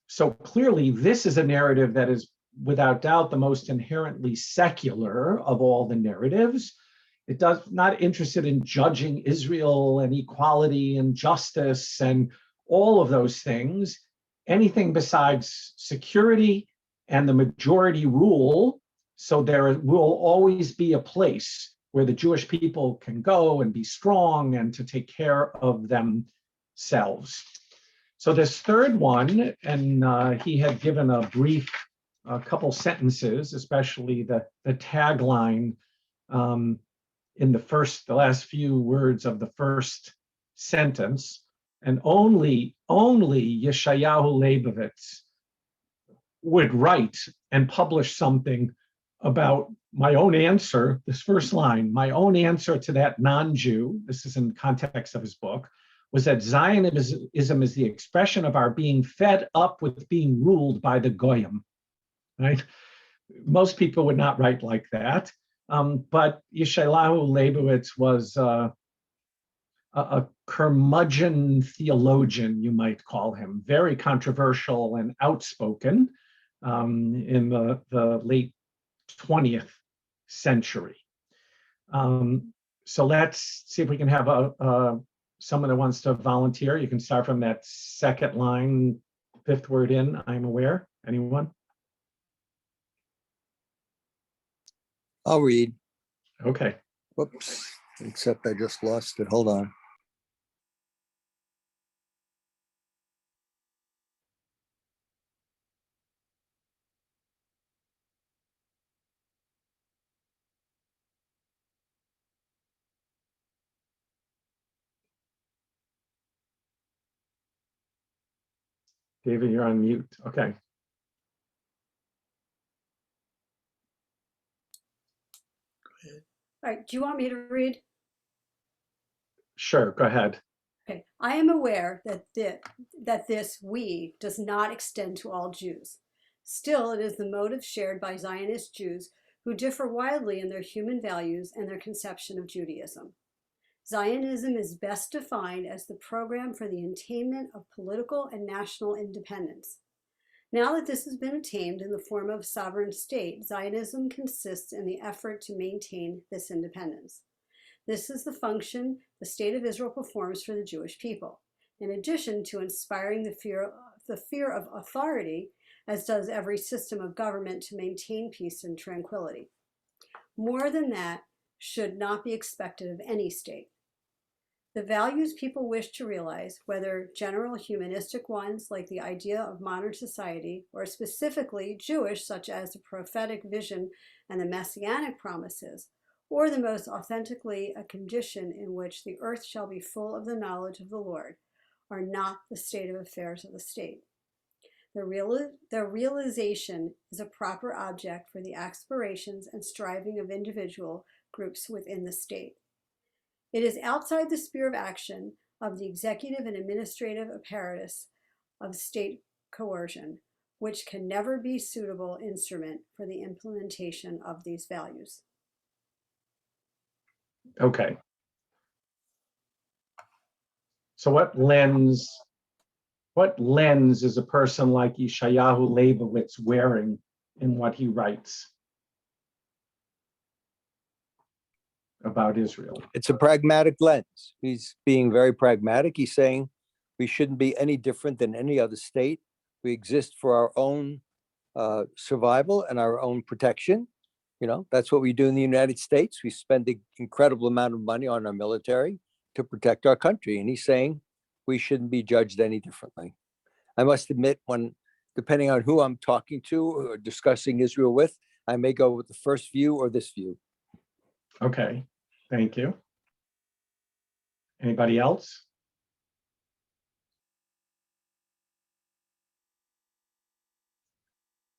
So clearly, this is a narrative that is, without doubt, the most inherently secular of all the narratives. It does not interested in judging Israel and equality and justice and all of those things. Anything besides security and the majority rule. So there will always be a place where the Jewish people can go and be strong and to take care of themselves. So this third one, and he had given a brief couple sentences, especially the tagline in the last few words of the first sentence, and only Yeshayahu Leibovitz would write and publish something about my own answer, this first line, my own answer to that non-Jew, this is in context of his book, was that Zionism is the expression of our being fed up with being ruled by the Goyim, right? Most people would not write like that. But Yeshayahu Leibovitz was a curmudgeon theologian, you might call him, very controversial and outspoken in the late 20th century. So let's see if we can have someone that wants to volunteer. You can start from that second line, 5th word in, I'm aware. Anyone? I'll read. Okay. Whoops, except I just lost it. Hold on. David, you're on mute. Okay. All right, do you want me to read? Sure, go ahead. Okay, I am aware that this we does not extend to all Jews. Still, it is the motive shared by Zionist Jews who differ wildly in their human values and their conception of Judaism. Zionism is best defined as the program for the attainment of political and national independence. Now that this has been attained in the form of a sovereign state, Zionism consists in the effort to maintain this independence. This is the function the State of Israel performs for the Jewish people, in addition to inspiring the fear of authority, as does every system of government to maintain peace and tranquility. More than that should not be expected of any state. The values people wish to realize, whether general humanistic ones like the idea of modern society, or specifically Jewish, such as the prophetic vision and the messianic promises, or the most authentically a condition in which the earth shall be full of the knowledge of the Lord, are not the state of affairs of the state. The realization is a proper object for the aspirations and striving of individual groups within the state. It is outside the sphere of action of the executive and administrative apparatus of state coercion, which can never be suitable instrument for the implementation of these values. Okay. So what lens is a person like Yeshayahu Leibowitz wearing in what he writes about Israel? It's a pragmatic lens. He's being very pragmatic. He's saying we shouldn't be any different than any other state. We exist for our own survival and our own protection. You know, that's what we do in the United States. We spend an incredible amount of money on our military to protect our country. And he's saying we shouldn't be judged any differently. I must admit, when, depending on who I'm talking to or discussing Israel with, I may go with the first view or this view. Okay, thank you. Anybody else?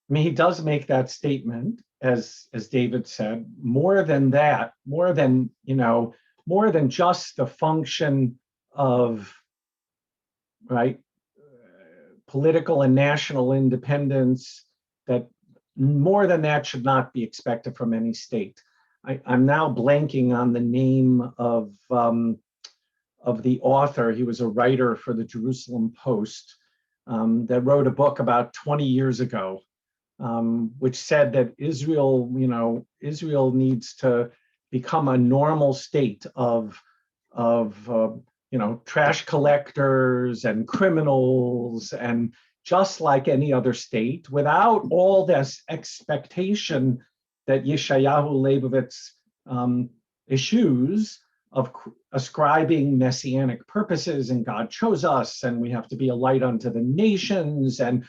I mean, he does make that statement, as David said, more than that, more than just the function of, right, political and national independence, that more than that should not be expected from any state. I'm now blanking on the name of the author. He was a writer for the Jerusalem Post that wrote a book about 20 years ago, which said that Israel needs to become a normal state of trash collectors and criminals, and just like any other state, without all this expectation that Yeshayahu Leibowitz eschews of ascribing messianic purposes, and God chose us, and we have to be a light unto the nations, and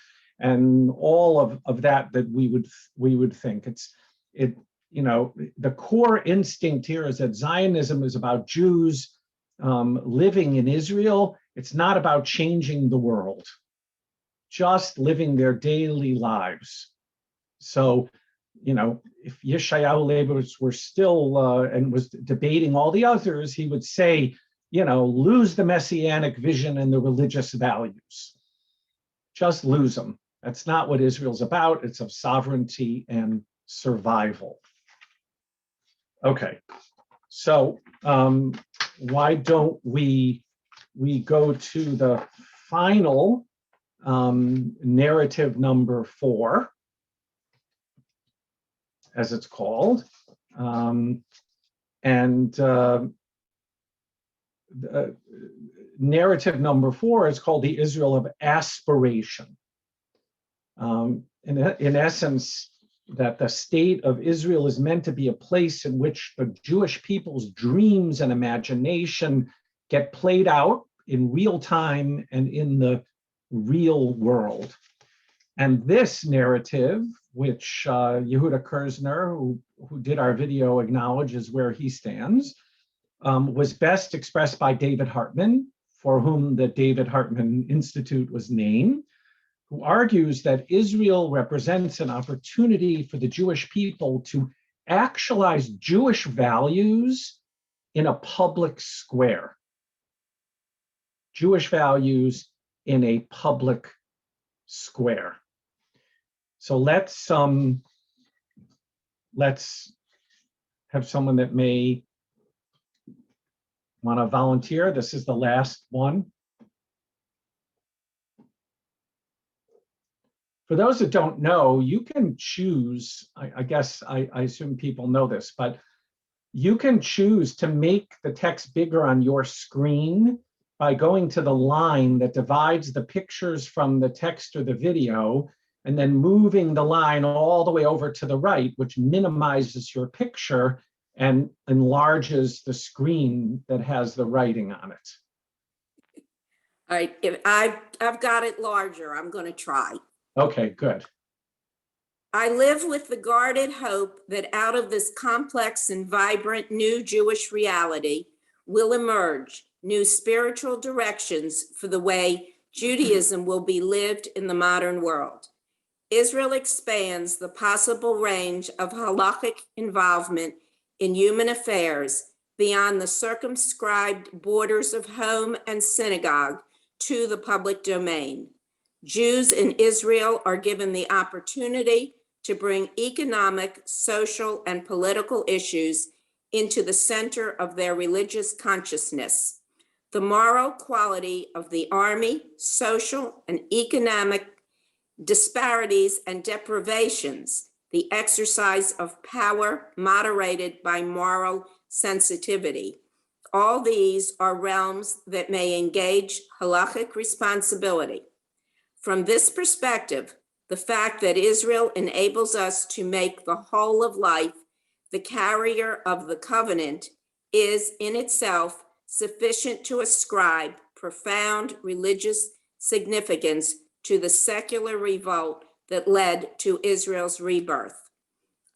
all of that we would think. The core instinct here is that Zionism is about Jews living in Israel. It's not about changing the world, just living their daily lives. So, if Yeshayahu Leibowitz were still and was debating all the others, he would say, lose the messianic vision and the religious values. Just lose them. That's not what Israel's about. It's of sovereignty and survival. Okay, so why don't we go to the final narrative number 4, as it's called, narrative number 4 is called the Israel of aspiration. In essence, that the state of Israel is meant to be a place in which the Jewish people's dreams and imagination get played out in real time and in the real world. And this narrative, which Yehuda Kerzner, who did our video, acknowledges where he stands, was best expressed by David Hartman, for whom the David Hartman Institute was named, who argues that Israel represents an opportunity for the Jewish people to actualize Jewish values in a public square. Jewish values in a public square. So let's have someone that may want to volunteer. This is the last one. For those that don't know, you can choose, I guess I assume people know this, but you can choose to make the text bigger on your screen by going to the line that divides the pictures from the text or the video, and then moving the line all the way over to the right, which minimizes your picture and enlarges the screen that has the writing on it. All right, if I've got it larger, I'm going to try. Okay, good. I live with the guarded hope that out of this complex and vibrant new Jewish reality will emerge new spiritual directions for the way Judaism will be lived in the modern world. Israel expands the possible range of halakhic involvement in human affairs beyond the circumscribed borders of home and synagogue to the public domain. Jews in Israel are given the opportunity to bring economic, social, and political issues into the center of their religious consciousness. The moral quality of the army, social and economic disparities and deprivations, the exercise of power moderated by moral sensitivity. All these are realms that may engage halachic responsibility. From this perspective, the fact that Israel enables us to make the whole of life the carrier of the covenant is in itself sufficient to ascribe profound religious significance to the secular revolt that led to Israel's rebirth.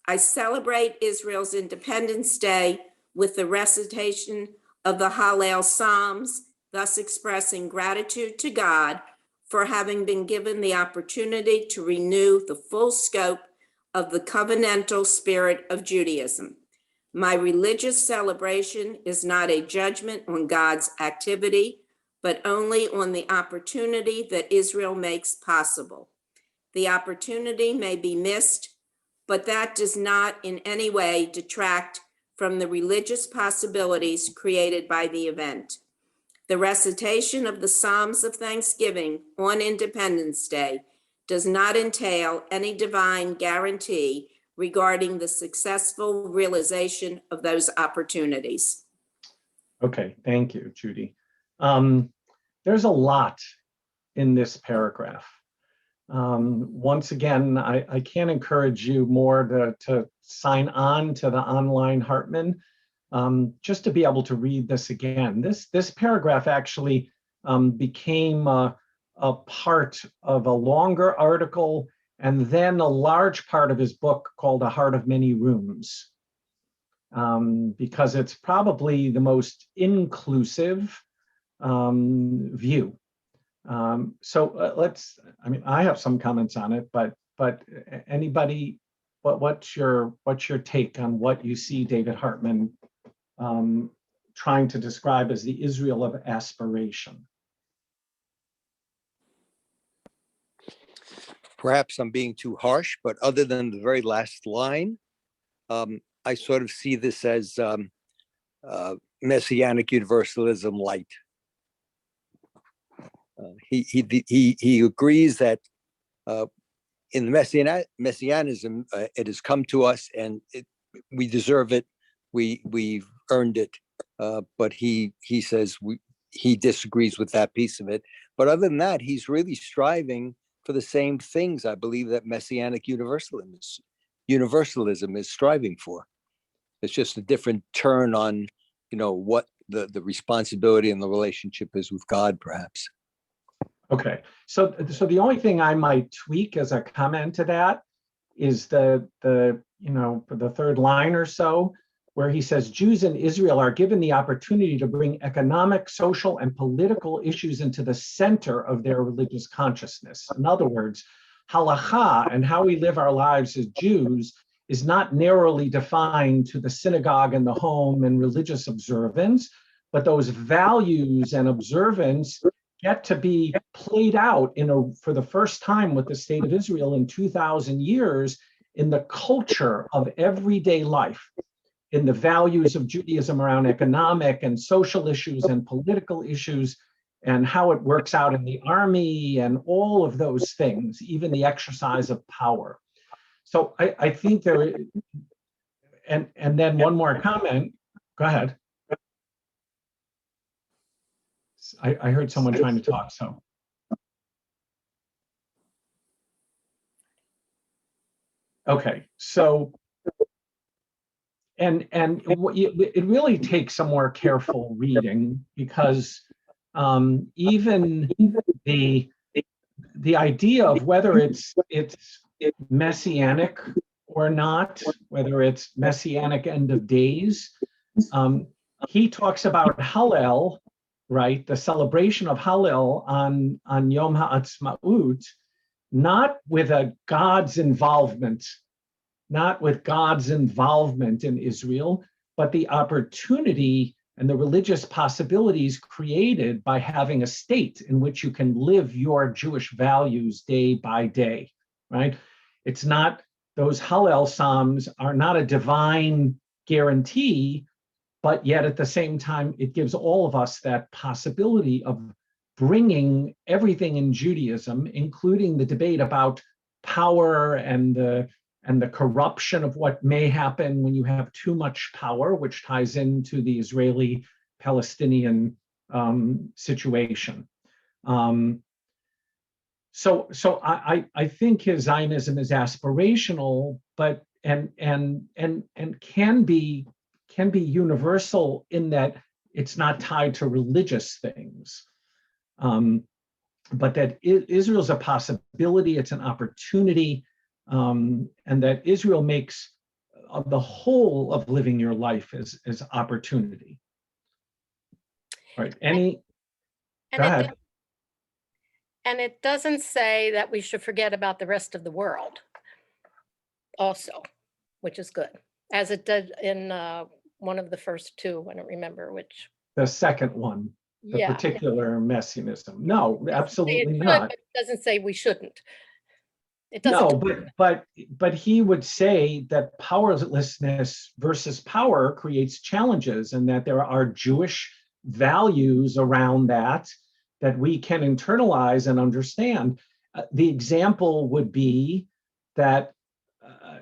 I celebrate Israel's Independence Day with the recitation of the Hallel Psalms, thus expressing gratitude to God for having been given the opportunity to renew the full scope of the covenantal spirit of Judaism. My religious celebration is not a judgment on God's activity, but only on the opportunity that Israel makes possible. The opportunity may be missed, but that does not in any way detract from the religious possibilities created by the event. The recitation of the Psalms of Thanksgiving on Independence Day does not entail any divine guarantee regarding the successful realization of those opportunities. Okay, thank you, Judy. There's a lot in this paragraph. Once again, I can't encourage you more to sign on to the online Hartman, just to be able to read this again. This paragraph actually became a part of a longer article and then a large part of his book called A Heart of Many Rooms, because it's probably the most inclusive view. I have some comments on it, but anybody, what's your take on what you see David Hartman trying to describe as the Israel of aspiration? Perhaps I'm being too harsh, but other than the very last line, I sort of see this as Messianic Universalism light. He agrees that in the Messianism, it has come to us and we deserve it. We've earned it. But he says he disagrees with that piece of it. But other than that, he's really striving for the same things, I believe, that Messianic universalism is striving for. It's just a different turn on, what the responsibility and the relationship is with God, perhaps. Okay, so the only thing I might tweak as a comment to that is the third line or so, where he says Jews in Israel are given the opportunity to bring economic, social, and political issues into the center of their religious consciousness. In other words, halacha and how we live our lives as Jews is not narrowly defined to the synagogue and the home and religious observance, but those values and observance get to be played out for the first time with the state of Israel in 2,000 years in the culture of everyday life, in the values of Judaism around economic and social issues and political issues, and how it works out in the army and all of those things, even the exercise of power. So I think there, and then one more comment, go ahead. I heard someone trying to talk, so. Okay, so, and it really takes some more careful reading, because even the idea of whether it's messianic or not, whether it's messianic end of days, he talks about Hallel, right? The celebration of Hallel on Yom HaAtzmaut, not with God's involvement in Israel, but the opportunity and the religious possibilities created by having a state in which you can live your Jewish values day by day, right? It's not, those Hallel Psalms are not a divine guarantee, but yet at the same time, it gives all of us that possibility of bringing everything in Judaism, including the debate about power and the corruption of what may happen when you have too much power, which ties into the Israeli-Palestinian situation. So I think his Zionism is aspirational, but and can be universal in that it's not tied to religious things. But that Israel's a possibility, it's an opportunity, and that Israel makes of the whole of living your life as opportunity. All right, go ahead. And it doesn't say that we should forget about the rest of the world also, which is good, as it did in one of the first two, I don't remember which. The second one. The particular messianism. No, absolutely should, not. but it doesn't say we shouldn't. It doesn't. No, but he would say that powerlessness versus power creates challenges, and that there are Jewish values around that we can internalize and understand. The example would be that,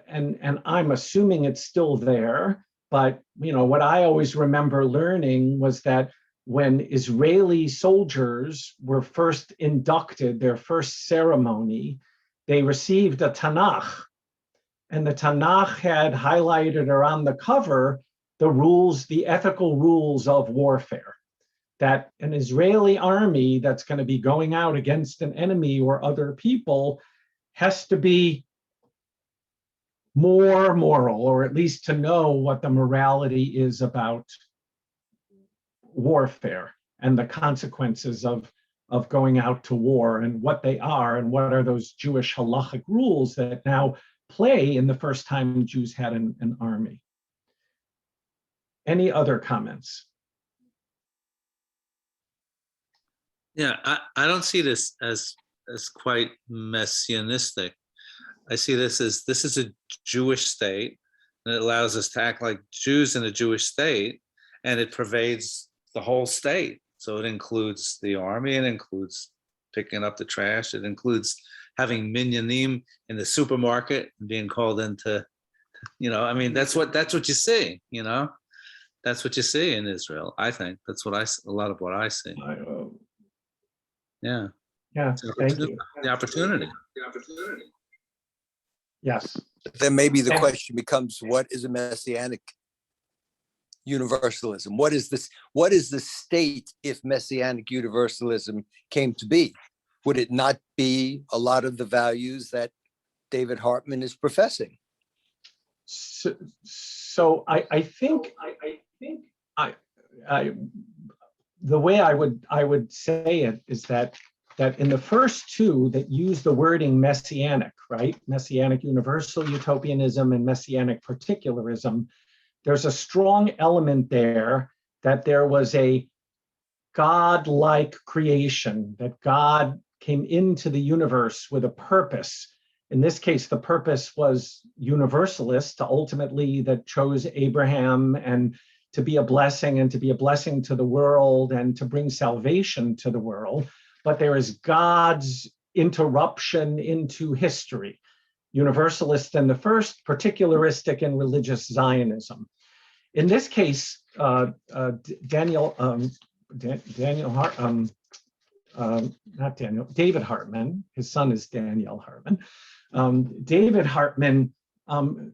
and I'm assuming it's still there, but what I always remember learning was that when Israeli soldiers were first inducted, their first ceremony, they received a Tanakh. And the Tanakh had highlighted around the cover the rules, the ethical rules of warfare. That an Israeli army that's going to be going out against an enemy or other people has to be more moral, or at least to know what the morality is about warfare and the consequences of going out to war and what they are and what are those Jewish halachic rules that now play in the first time Jews had an army. Any other comments? Yeah, I don't see this as quite messianistic. I see this is a Jewish state, and it allows us to act like Jews in a Jewish state, and it pervades the whole state. So it includes the army, it includes picking up the trash, it includes having minyanim in the supermarket and being called into, I mean, that's what you see, that's what you see in Israel. I think that's what a lot of what I see. Yeah. Thank you. The opportunity. Yes. Then maybe the question becomes, what is a messianic universalism? What is the state if messianic universalism came to be? Would it not be a lot of the values that David Hartman is professing? So I think the way I would say it is that in the first two that use the wording messianic, right? Messianic universal utopianism and messianic particularism, there's a strong element there that there was a God-like creation, that God came into the universe with a purpose. In this case, the purpose was universalist, ultimately that chose Abraham and to be a blessing and to be a blessing to the world and to bring salvation to the world. But there is God's interruption into history. Universalist in the first, particularistic in religious Zionism. In this case, David Hartman, his son is Daniel Hartman. David Hartman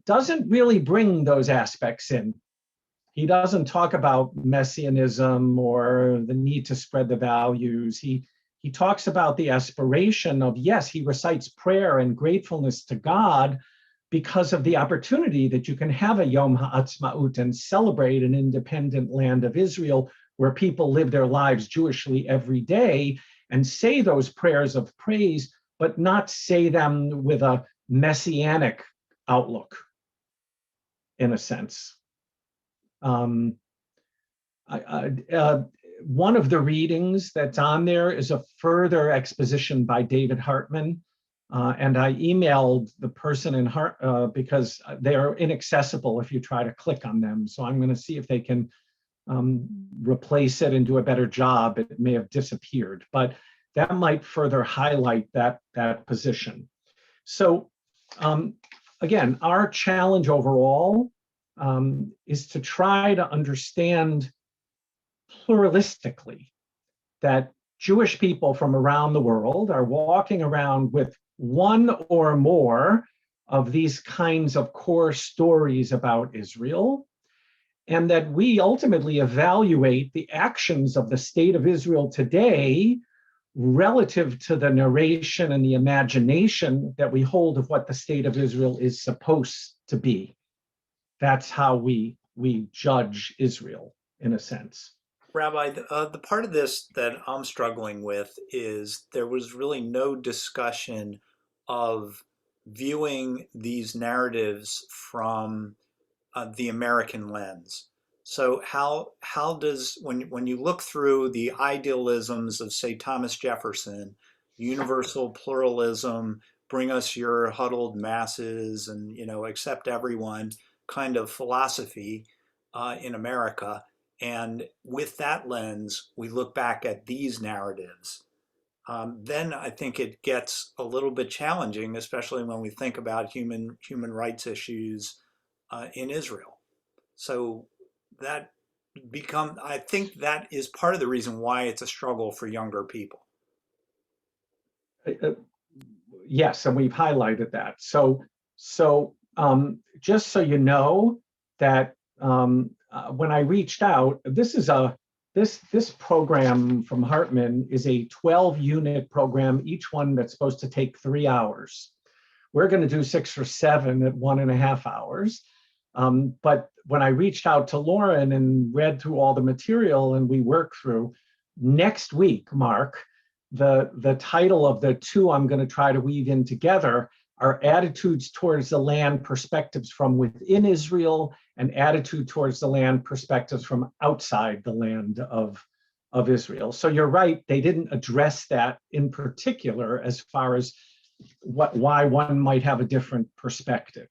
doesn't really bring those aspects in. He doesn't talk about messianism or the need to spread the values. He talks about the aspiration of, yes, he recites prayer and gratefulness to God because of the opportunity that you can have a Yom HaAtzmaut and celebrate an independent land of Israel where people live their lives Jewishly every day and say those prayers of praise, but not say them with a messianic outlook, in a sense. One of the readings that's on there is a further exposition by David Hartman. And I emailed the person in because they are inaccessible if you try to click on them. So I'm going to see if they can replace it and do a better job. It may have disappeared, but that might further highlight that position. So again, our challenge overall is to try to understand pluralistically that Jewish people from around the world are walking around with one or more of these kinds of core stories about Israel, and that we ultimately evaluate the actions of the state of Israel today relative to the narration and the imagination that we hold of what the state of Israel is supposed to be. That's how we judge Israel, in a sense. Rabbi, the part of this that I'm struggling with is there was really no discussion of viewing these narratives from the American lens. So how does, when you look through the idealisms of, say, Thomas Jefferson, universal pluralism, bring us your huddled masses and, accept everyone kind of philosophy in America, and with that lens, we look back at these narratives, then I think it gets a little bit challenging, especially when we think about human rights issues in Israel. So I think that is part of the reason why it's a struggle for younger people. Yes, and we've highlighted that. So just so you know that when I reached out, this program from Hartman is a 12-unit program, each one that's supposed to take 3 hours. We're going to do 6 or 7 at 1.5 hours. But when I reached out to Lauren and read through all the material and we worked through, next week, Mark, the title of the 2 I'm going to try to weave in together are Attitudes Towards the Land, Perspectives from Within Israel, and Attitude Towards the Land, Perspectives from Outside the Land of Israel. So you're right, they didn't address that in particular as far as why one might have a different perspective.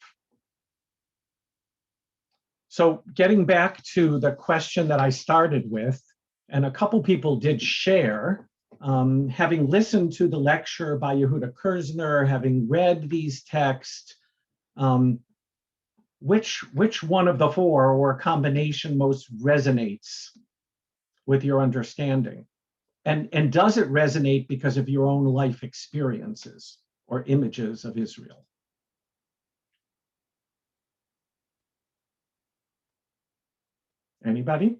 So getting back to the question that I started with, and a couple people did share, having listened to the lecture by Yehuda Kerzner, having read these texts, which one of the 4 or combination most resonates with your understanding? And does it resonate because of your own life experiences or images of Israel? Anybody?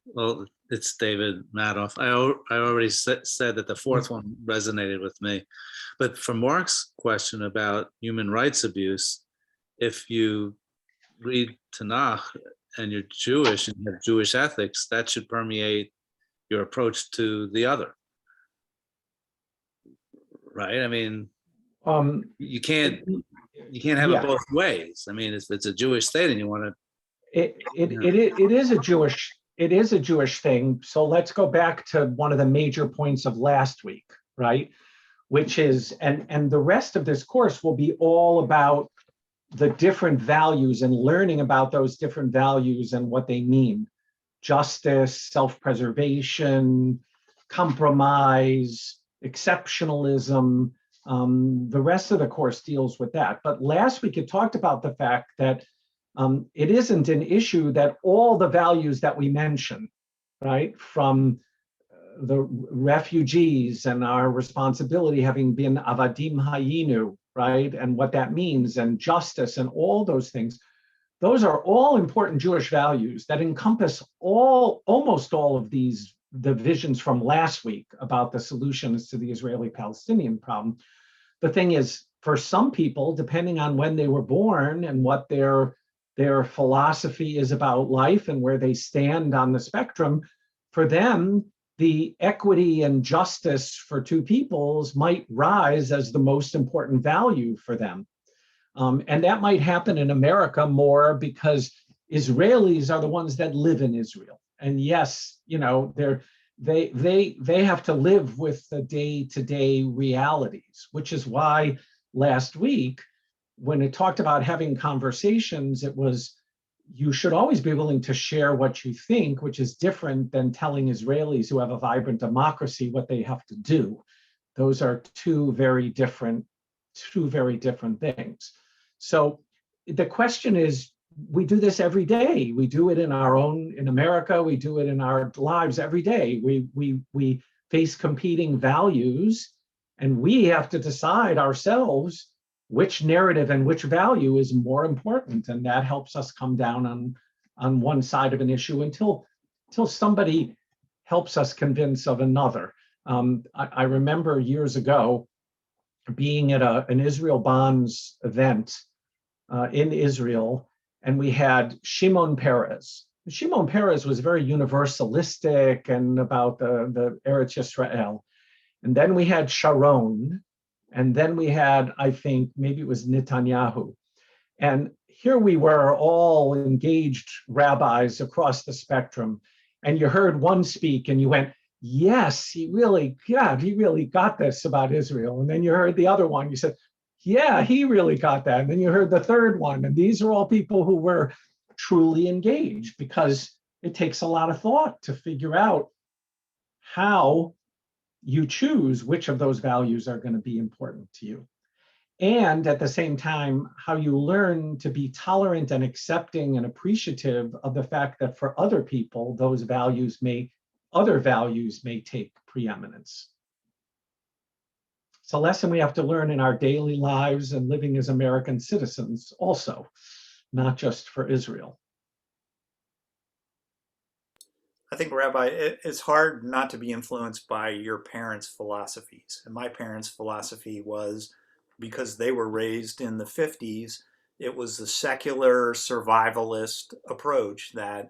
Well, it's David Madoff. I already said that the 4th one resonated with me. But for Mark's question about human rights abuse, if you read Tanakh and you're Jewish and have Jewish ethics, that should permeate your approach to the other. Right? I mean, you can't have it both ways. I mean, if it's a Jewish state and you want to, it is a Jewish thing. So let's go back to one of the major points of last week, right? Which is, and the rest of this course will be all about the different values and learning about those different values and what they mean. Justice, self-preservation, compromise, exceptionalism. The rest of the course deals with that. But last week it talked about the fact that it isn't an issue that all the values that we mention, right, from the refugees and our responsibility having been avadim hayinu, right, and what that means, and justice and all those things, those are all important Jewish values that encompass almost all of these divisions from last week about the solutions to the Israeli-Palestinian problem. The thing is, for some people, depending on when they were born and what their philosophy is about life and where they stand on the spectrum, for them, the equity and justice for two peoples might rise as the most important value for them. And that might happen in America more because Israelis are the ones that live in Israel. And yes, they have to live with the day-to-day realities, which is why last week, when it talked about having conversations, it was, you should always be willing to share what you think, which is different than telling Israelis who have a vibrant democracy what they have to do. Those are two very different things. So the question is, we do this every day. We do it in America, we do it in our lives every day. We face competing values, and we have to decide ourselves which narrative and which value is more important. And that helps us come down on one side of an issue until somebody helps us convince of another. I remember years ago being at an Israel Bonds event in Israel, and we had Shimon Peres. Shimon Peres was very universalistic and about the Eretz Yisrael. And then we had Sharon, and then we had, I think, maybe it was Netanyahu. And here we were, all engaged rabbis across the spectrum. And you heard one speak and you went, yes, he really got this about Israel. And then you heard the other one, you said, yeah, he really got that. And then you heard the third one. And these are all people who were truly engaged, because it takes a lot of thought to figure out how you choose which of those values are going to be important to you. And at the same time, how you learn to be tolerant and accepting and appreciative of the fact that for other people, other values may take preeminence. It's a lesson we have to learn in our daily lives and living as American citizens also, not just for Israel. I think, Rabbi, it's hard not to be influenced by your parents' philosophies. And my parents' philosophy was, because they were raised in the 50s, it was the secular survivalist approach that,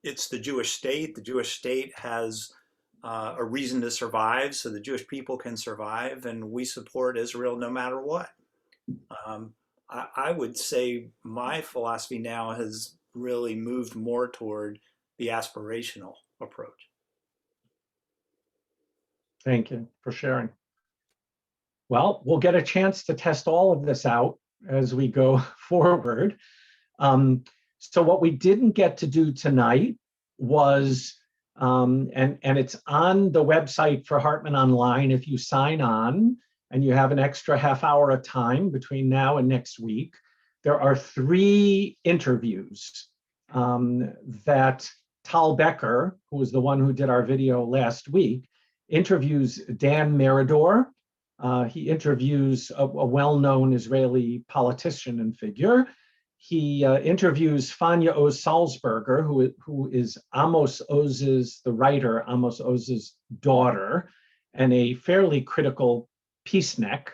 it's the Jewish state. The Jewish state has a reason to survive, so the Jewish people can survive, and we support Israel no matter what. I would say my philosophy now has really moved more toward the aspirational approach. Thank you for sharing. Well, we'll get a chance to test all of this out as we go forward. So what we didn't get to do tonight was, and it's on the website for Hartman Online, if you sign on and you have an extra half hour of time between now and next week, there are 3 interviews that Tal Becker, who was the one who did our video last week, interviews Dan Meridor. He interviews a well-known Israeli politician and figure. He interviews Fania Oz Salzberger, who is Amos Oz's, the writer, Amos Oz's daughter, and a fairly critical peacenik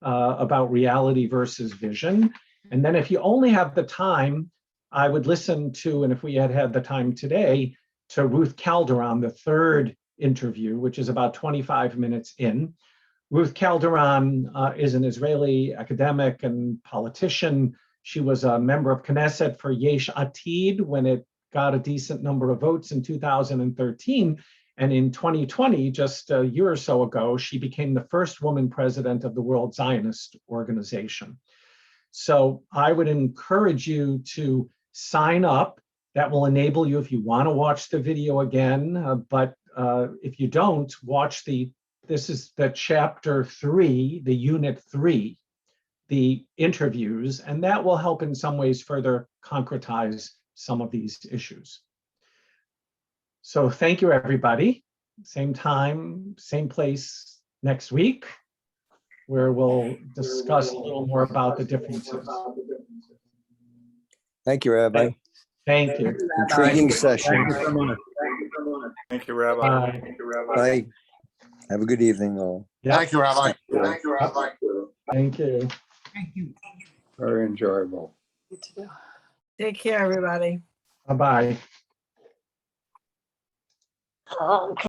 about reality versus vision. And then if you only have the time, I would listen to, and if we had the time today, to Ruth Calderon, the 3rd interview, which is about 25 minutes in. Ruth Calderon is an Israeli academic and politician. She was a member of Knesset for Yesh Atid when it got a decent number of votes in 2013. And in 2020, just a year or so ago, she became the first woman president of the World Zionist Organization. So I would encourage you to sign up. That will enable you, if you want to watch the video again, but if you don't, watch this is the chapter 3, the unit 3, the interviews, and that will help in some ways further concretize some of these issues. So thank you, everybody. Same time, same place next week, where we'll discuss a little more about the differences. Thank you, Rabbi. Thank you. Intriguing session. Thank you so much. Thank you, Rabbi. Bye. Have a good evening, all. Yep. Thank you, Rabbi. Thank you, Rabbi. Thank you. Very enjoyable. Take care, everybody. Bye-bye. Okay.